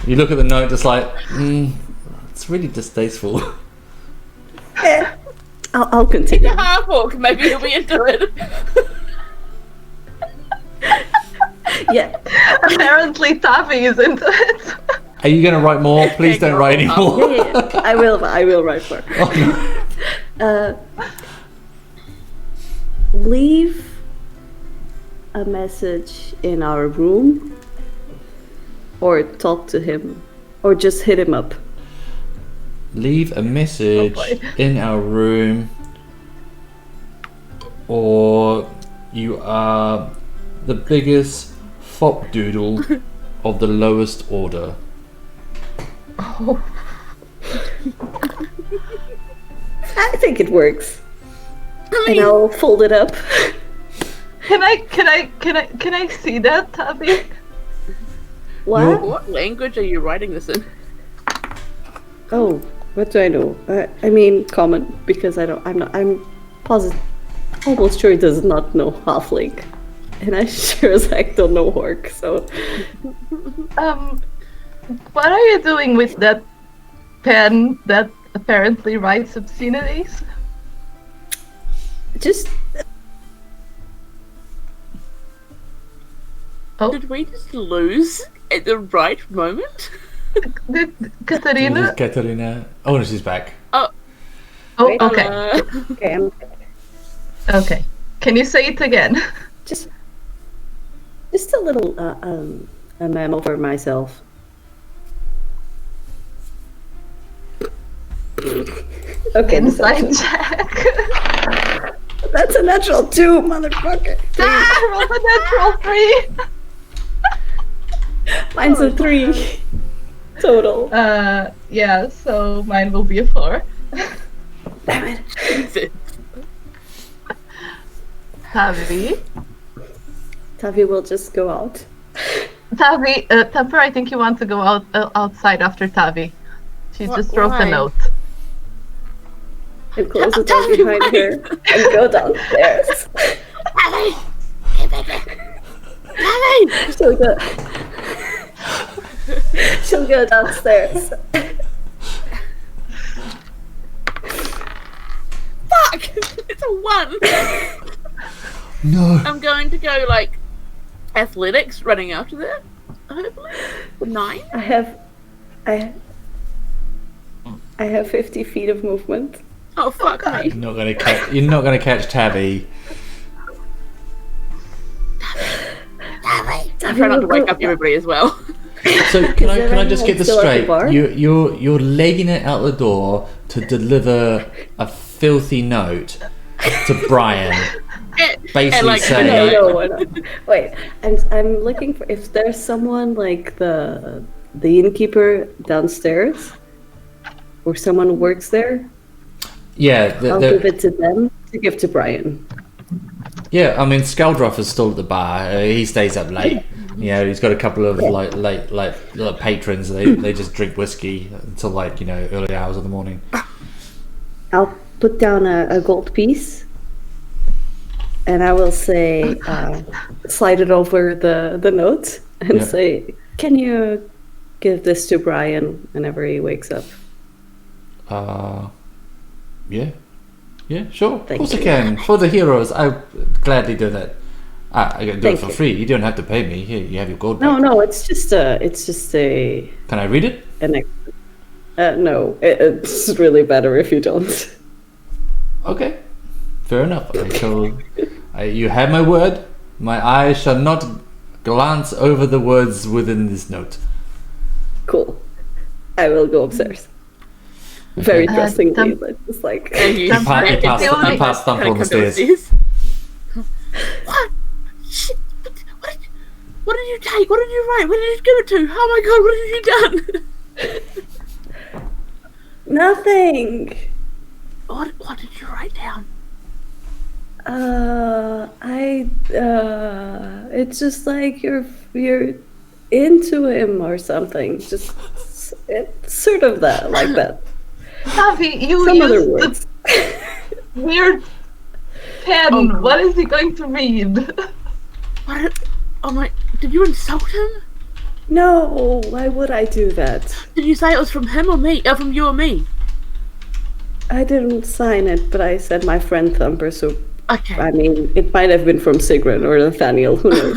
You look at the note, just like, it's really distasteful. I'll continue. Half orc, maybe he'll be into it. Yeah. Apparently Tavi is into it. Are you going to write more? Please don't write any more. Yeah. I will write more. Leave a message in our room or talk to him or just hit him up. Leave a message Oh, boy. in our room, or you are the biggest fop doodle of the lowest order. I think it works. And I'll fold it up. Can I see that, Tavi? What? What language are you writing this in? Oh, what do I know? I mean common because I'm positive, almost sure he does not know halfling. And I sure as heck don't know orc, so What are you doing with that pen that apparently writes obscenities? just Did we just lose at the right moment? Did This Katarina? is Katarina. Oh, no, she's back. Oh, Wait, okay. okay, I'm Okay. Can you say it again? just a little a memo for myself. Okay, Inside deception. check. That's a natural 2, motherfucker. Roll a natural 3. Mine's a 3 total. Yeah, so mine will be a 4. Damn it. Tavi? Tavi will just go out. Tavi, Temper, I think you want to go outside after Tavi. She just wrote Why? a note. And close the door behind her and go downstairs. She'll go downstairs. Fuck! It's a 1! No. I'm going to go, like, athletics, running after that, hopefully. 9? I have 50 feet of movement. Oh, fuck me. You're not gonna catch Tabby. I'm trying not to wake up everybody as well. So can I just get this still at the straight? bar? You're legging it out the door to deliver a filthy note to Brian, basically like, saying, No. Wait, I'm looking for if there's someone like the innkeeper downstairs, or someone who works there. yeah, I'll give it to them to give to Brian. yeah. I mean, Skeldroff is still at the bar. He stays up late. Yeah, he's got a couple of like patrons. They just drink whiskey until like early hours of the morning. I'll put down a gold piece, and I will say, slide it over the note and Yeah. say, "Can you give this to Brian whenever he wakes up?" Yeah, sure. Of Thank course I you. can. For the heroes, I gladly do that. I can do Thank it for you. free. You don't have to pay me. Here, you have your gold. No, back. no, it's just a Can I read it? an ex- no, it's really better if you don't. Okay, fair enough. You have my word. My eyes shall not glance over the words within this note. Cool. I will go upstairs. Very trustingly, Dum- but it's like And you You pass Thumper on the stairs. What? Shit! What did you take? What did you write? What did you give it to? Oh my god! What have you done? nothing. What did you write down? It's just like you're into him or something. Just it's sort of that, like that. Tavi, you Some other used words. the weird pen. Oh, no. What is he going to read? What? Oh my! Did you insult him? No, why would I do that? Did you say it was from him or me? From you or me? I didn't sign it, but I said my friend Thumper, so Okay. I mean, it might have been from Sigrun or Nathaniel, who knows?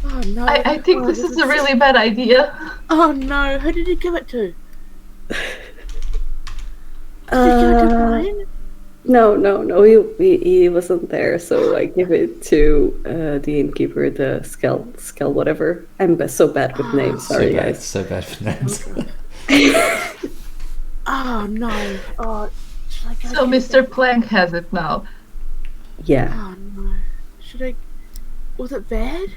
Oh no! I think this is a really bad idea. Oh no! Who did you give it to? Did you give it to Brian? No, he wasn't there, so I give it to the innkeeper, the Skell whatever. I'm so bad with names, sorry guys. So bad for names. Oh no! Oh, should I go? So Mr. Plank has it now. Yeah. Oh no! Should I? Was it bad?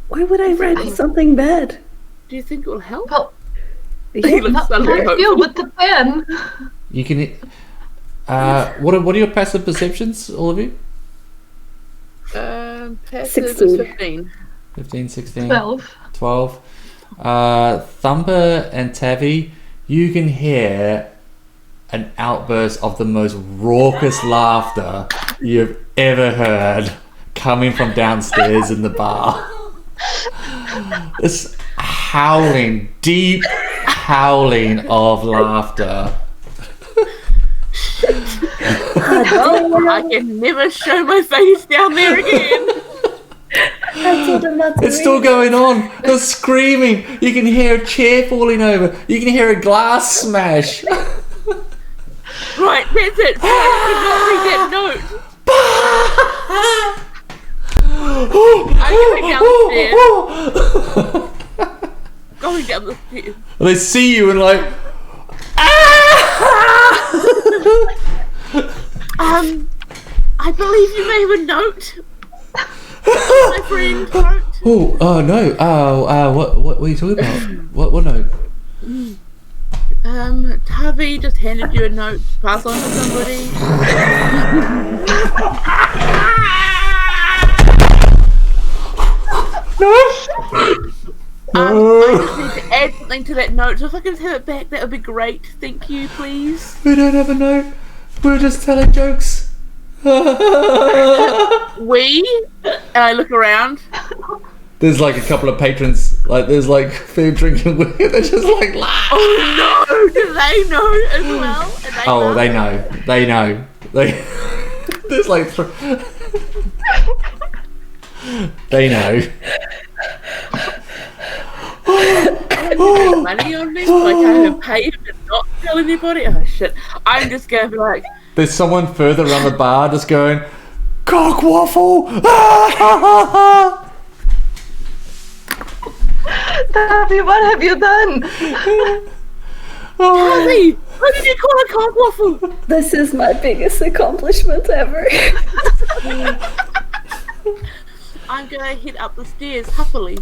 Why would I write something bad? Do you think it will help? Well, He looks not suddenly not you, hopeful. but the pen. You can. What are your passive perceptions, all of you? Passive is 16. 15. 15, 16, 12. 12. Thumper and Tavi, you can hear an outburst of the most raucous laughter you've ever heard coming from downstairs in the bar. This howling, deep howling of laughter. I can never show my face down there again. I told him not to It's still going on. They're screaming. You can hear a chair falling over. You can hear a glass smash. Right, that's it. I did not read that note. I'm going down the stairs. Going down the stairs. They see you and like, I believe you may have a note. My friend wrote. no. What are you talking about? What note? Tavi just handed you a note to pass on to somebody. I just need to add something to that note, so if I could have it back, that would be great. Thank you, please. We don't have a note. We're just telling jokes. We? And I look around. There's like a couple of patrons, like there's like food drinking. They're just like laugh. Oh no! Do they know as well? Oh, they know. They know. They. There's like. They know. Money on me, so I can't pay him and not tell anybody. Oh shit! I'm just gonna be like, There's someone further around the bar just going, "Quick! Cock waffle! Taffy, what have you done? Taffy, what did you call a cock waffle? This is my biggest accomplishment ever. I'm gonna head up the stairs happily.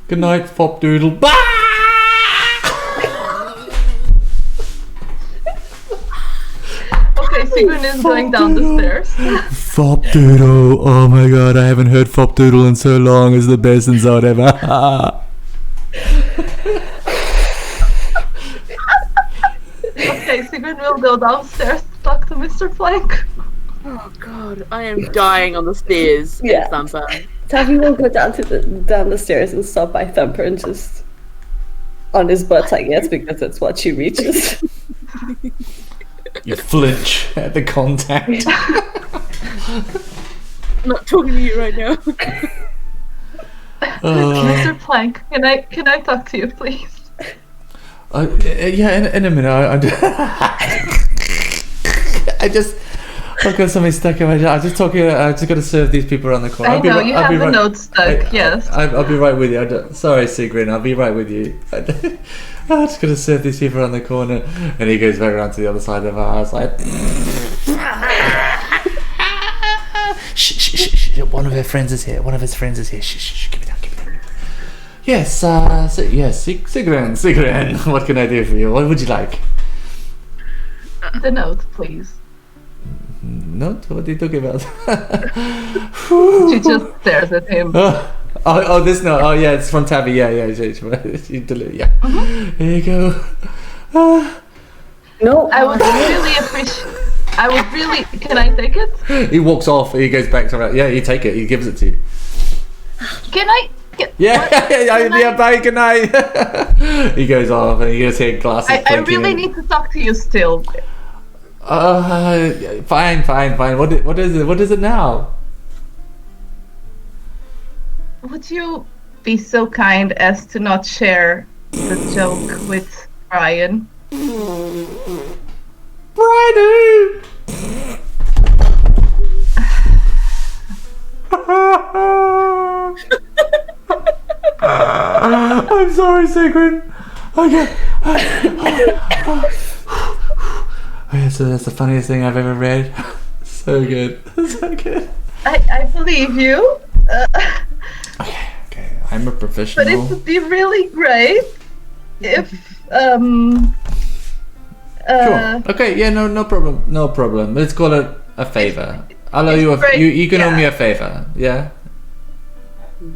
Good night, Fop Doodle. Bah! Okay, Sigrun is going down the stairs. Fop Doodle. Oh my god, I haven't heard Fop Doodle in so long. It's the best insult ever. Okay, Sigrun will go downstairs to talk to Mr. Plank. Oh god, I am dying on the stairs. Yeah. Thumper. Taffy will go down the stairs and stop by Thumper and just on his butt, I guess, because that's what she reaches. You flinch at the contact. I'm not talking to you right now. Mr. Plank, can I talk to you, please? Yeah, in a minute. I've got something stuck in my jaw. I just got to serve these people around the corner. I know, you have a note stuck, yes. I'll be right with you. Sorry, Sigrun, I'll be right with you. I'm just going to serve these people around the corner. And he goes back around to the other side of our house, like... shh. One of her friends is here. Shh, give me that. Yes, Sigrun. What can I do for you? What would you like? The note, please. Note? What are you talking about? She just stares at him. Oh, this note. Oh, yeah, it's from Tabby. Yeah. Yeah. Here you go. No, I would really appreciate... Can I take it? He walks off. He goes back to... Yeah, you take it. He gives it to you. Can I... Yeah, bye, good night. He goes off and he goes here glasses. I really need to talk to you still. Fine. What is it now? Would you be so kind as to not share the joke with Brian? Brian! I'm sorry, Sigrun. Okay. So that's the funniest thing I've ever read. So good. I believe you. Okay. I'm a professional. But it would be really great if Sure. Okay. Yeah. No problem. Let's call it a favor. I'll owe you you can owe me a favor. Yeah.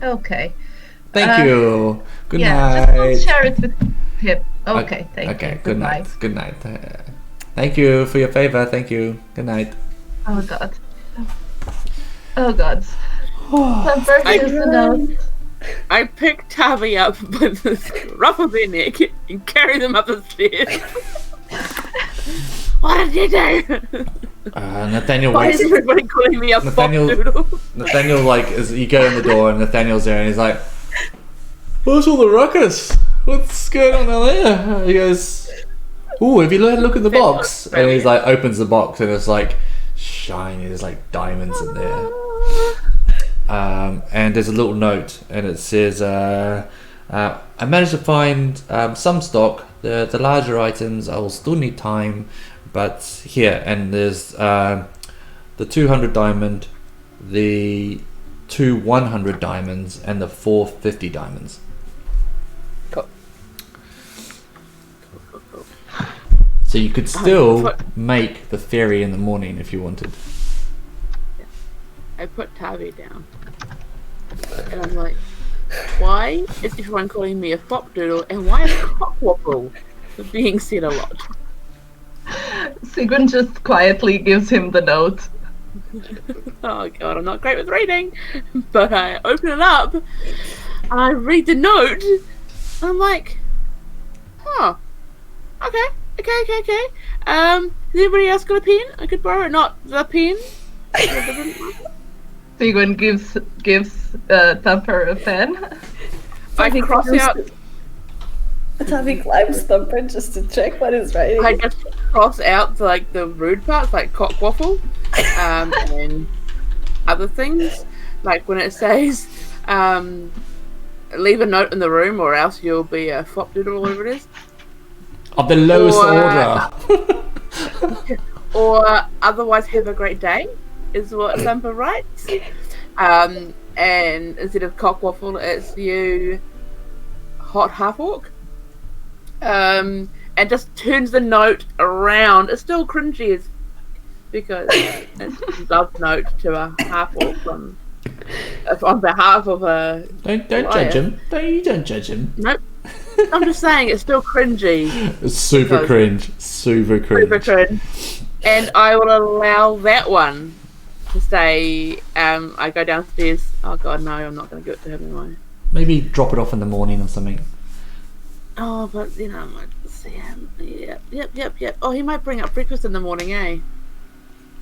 Okay. Thank you. Good Just night. don't share it with him. Okay. Thank you. Okay. Good night. Good night. Thank you for your favor. Thank you. Good night. Oh God. Thumper, here's the note. I pick Tavi up by the scruff of their neck and carry them up the stairs. What did you do? Nathaniel Why waits. is everybody calling me a Nathaniel? Nathaniel, like, as you go in the door and Nathaniel's there and he's like, "What's all the ruckus? What's going on down there?" He goes, "Ooh, have you had a look in the box?" And he's like, opens the box and it's like shiny. There's like diamonds in there. And there's a little note and it says, "I managed to find some stock. The larger items I will still need time, but here." And there's the 200 diamond, the 2 100 diamonds, and the 450 diamonds. Cool. So you could still make the ferry in the morning if you wanted. I put Tavi down. And I'm like, why is everyone calling me a fop doodle and why is cock waffle being said a lot? Sigrun just quietly gives him the note. Oh god, I'm not great with reading. But I open it up, I read the note, and I'm like, oh, okay. Has anybody else got a pen? I could borrow it, not the pen. Sigrun gives Thumper a pen. I cross out. Taffy climbs Thumper just to check what is writing. I just cross out the rude parts, like cock waffle, and other things, like when it says, leave a note in the room or else you'll be fopped or whatever it is. Of the lowest Or- order. Or otherwise have a great day, is what Thumper writes. And instead of cockwaffle, it's you hot half orc. And just turns the note around. It's still cringy as because it's a love note to a half orc on behalf of a. Don't judge him. Don't judge him. Nope. I'm just saying it's still cringy. It's super cringe. Super cringe. Super cringe. And I will allow that one to say, I go downstairs. Oh god, no, I'm not going to give it to him anymore. Maybe drop it off in the morning or something. Oh, but I might see him. Yep. Oh, he might bring up breakfast in the morning, eh?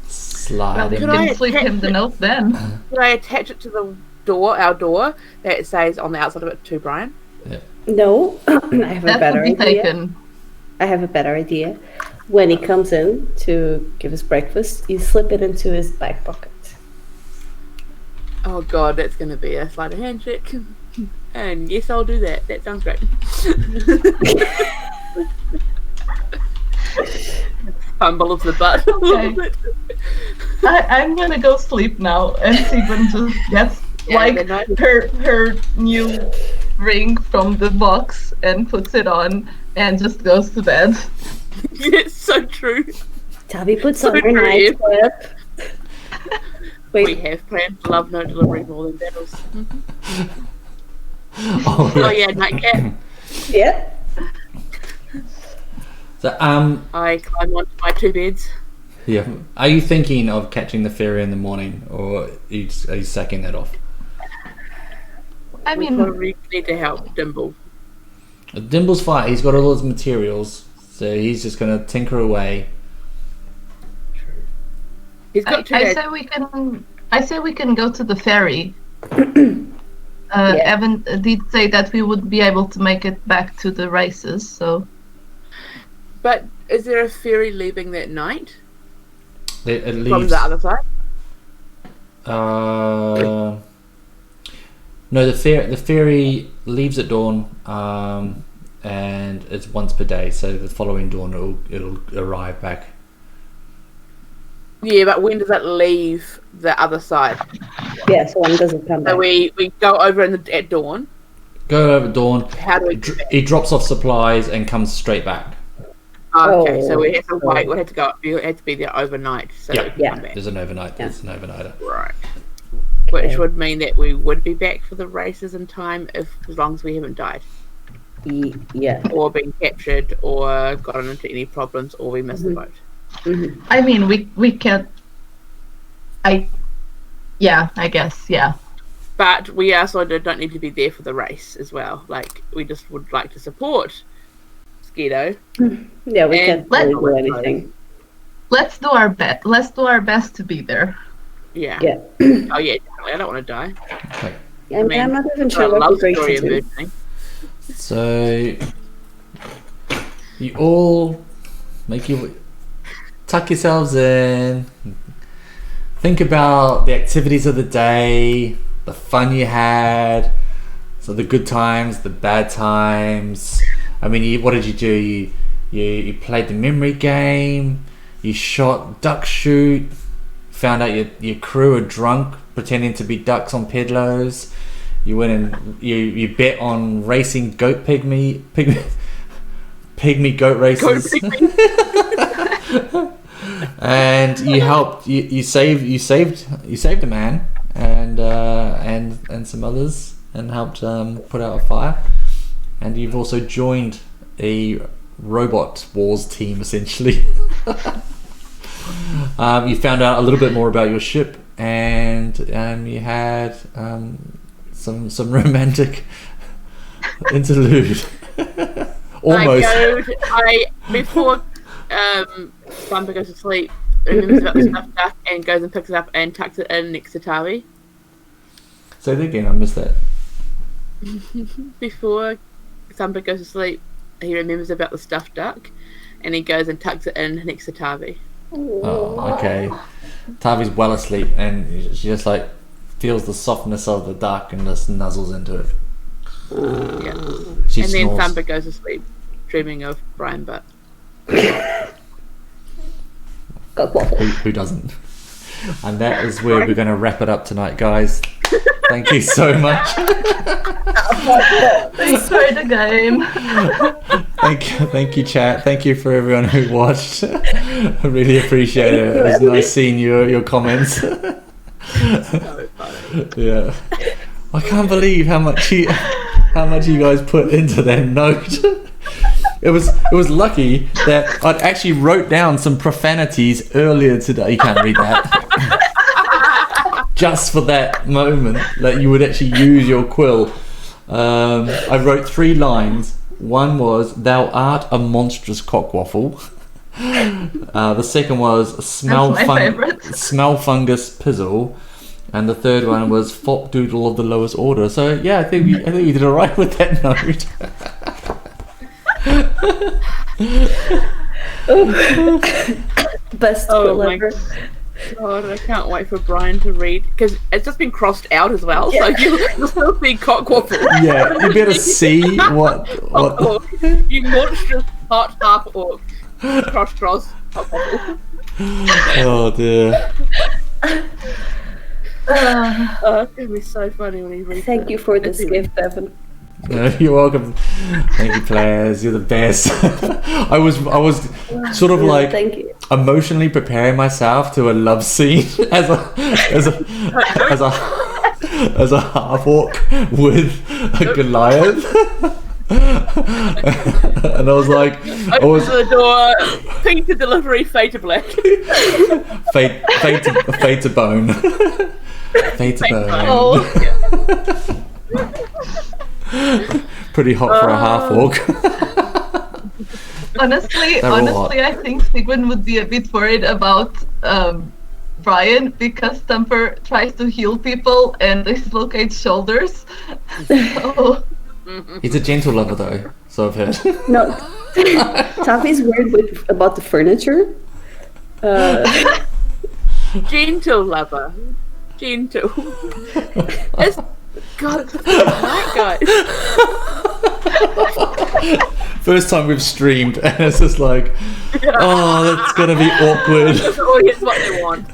Slide Well, we him. can sleep him the note then. Could I attach it to the door, our door, that says on the outside of it to Brian? No, I have a That better would be idea. taken. I have a better idea. When he comes in to give us breakfast, you slip it into his back pocket. Oh god, that's going to be a sleight of hand check. And yes, I'll do that. That sounds great. Fumble of the butt. Okay. I'm gonna go sleep now, and Sigmund just gets good night. her new ring from the box and puts it on and just goes to bed. It's so true. Tabby puts So on her true. nightclip. We Wait, have planned love note delivery more than battles. Oh, Oh yeah, nightcap. yeah. So, I climb onto my two beds. yeah. Are you thinking of catching the ferry in the morning, or are you sacking that off? I We mean, probably need to help Dimble. Dimble's fine. He's got all his materials, so he's just gonna tinker away. He's got two I days. say we can. I say we can go to the ferry. Evan did say that we would be able to make it back to the races, so But is there a ferry leaving that night It from leaves. the other side? No, the ferry leaves at dawn, and it's once per day. So the following dawn, it'll arrive back. Yeah, but when does it leave the other side? Yeah, so one doesn't come back. So we go over at dawn. Go over dawn. How do we get back? He drops off supplies and comes straight back. Okay, so we Oh, have to wait. We have to go. We have to be there overnight. So Yeah. we can Yeah. come back. There's an overnight. Yeah. There's an overnighter. Right. Which would mean that we would be back for the races in time, as long as we haven't died, Yeah. or been captured, or gotten into any problems, or we missed the boat. I mean we can't. I guess yeah. But we also don't need to be there for the race as well. Like, we just would like to support Skeeto. Yeah, we And can't really let- do anything. Let's do our best. Let's do our best to be there. Yeah. Yeah. Oh yeah, definitely. I don't want to die. Okay. I mean, I'm not even sure a what love to break story into. emerging. So you all tuck yourselves in. Think about the activities of the day, the fun you had, so the good times, the bad times. I mean, what did you do? You played the memory game. You shot duck shoot. Found out your crew are drunk, pretending to be ducks on pedlos. You went and you bet on racing goat pygmy goat races. And you helped. You saved a man and some others, and helped put out a fire. And you've also joined a robot wars team, essentially. You found out a little bit more about your ship, and you had some romantic interlude. Almost. Before Bumper goes to sleep, remembers about the stuffed duck and goes and picks it up and tucks it in next to Tawi. Say that again. I missed that. Before Thumper goes to sleep, he remembers about the stuffed duck and he goes and tucks it in next to Tavi. Oh, okay. Tavi's well asleep, and she just like feels the softness of the duck and just nuzzles into it. Yeah. She And then snores. Thumper goes to sleep, dreaming of Brian Butt. Who doesn't? And that is where we're going to wrap it up tonight, guys. Thank you so much. Thanks for the game. Thank you, chat. Thank you for everyone who watched. I really appreciate it. It was nice seeing your comments. So funny. Yeah, I can't believe how much you guys put into that note. It was lucky that I'd actually wrote down some profanities earlier today. You can't read that. Just for that moment that you would actually use your quill. I wrote 3 lines. One was, "Thou art a monstrous cockwaffle." The second was, smell fungus pizzle. And the third one was, "Fop doodle of the lowest order." So yeah, I think we did alright with that note. Best Oh quill my ever. God, I can't wait for Brian to read, because it's just been crossed out as well, so you'll still see cockwaffle. Yeah, you better see what. Orc. You monstrous hot half orc. Cross cockwaffle. Oh dear. Oh, it's gonna be so funny when he reads Thank it. you for this gift, Evan. You're welcome. Thank you, players. You're the best. I was sort of like Thank you. emotionally preparing myself to a love scene as a half orc with a Goliath. And I was like, Open the door, pink to delivery, fade to black. fade to bone. Fade to bone. Oh, Pretty hot for a half orc. Honestly, They're all hot. I think Sigmund would be a bit worried about Brian, because Thumper tries to heal people and dislocates shoulders. So, He's a gentle lover though, so I've heard. No, Taffy's weird about the furniture. gentle lover. Gentle. It's, God, it's a night, guys. First time we've streamed, and it's just like, oh, that's gonna be awkward. The audience what they want.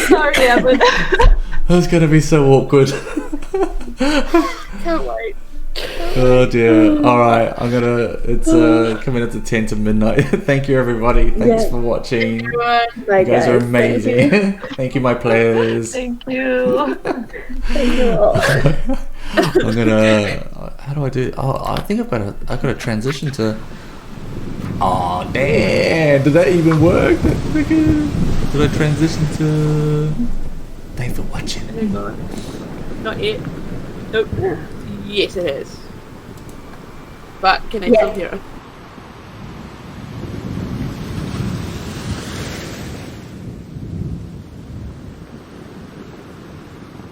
sorry, Evan. That's gonna be so awkward. Can't wait. Oh dear. Alright, it's coming up to 10 to midnight. Thank you everybody. Thanks Yeah. for watching. You Everyone, Bye, guys are Thank amazing. you. Thank you, my players. Thank you. Thank you all. I'm gonna. How do I do? Oh, I think I've got to transition to. Oh damn! Did that even work? Did I transition to? Thanks for watching. hang on. Not yet. Nope. Yes, it is. But can I still hear it?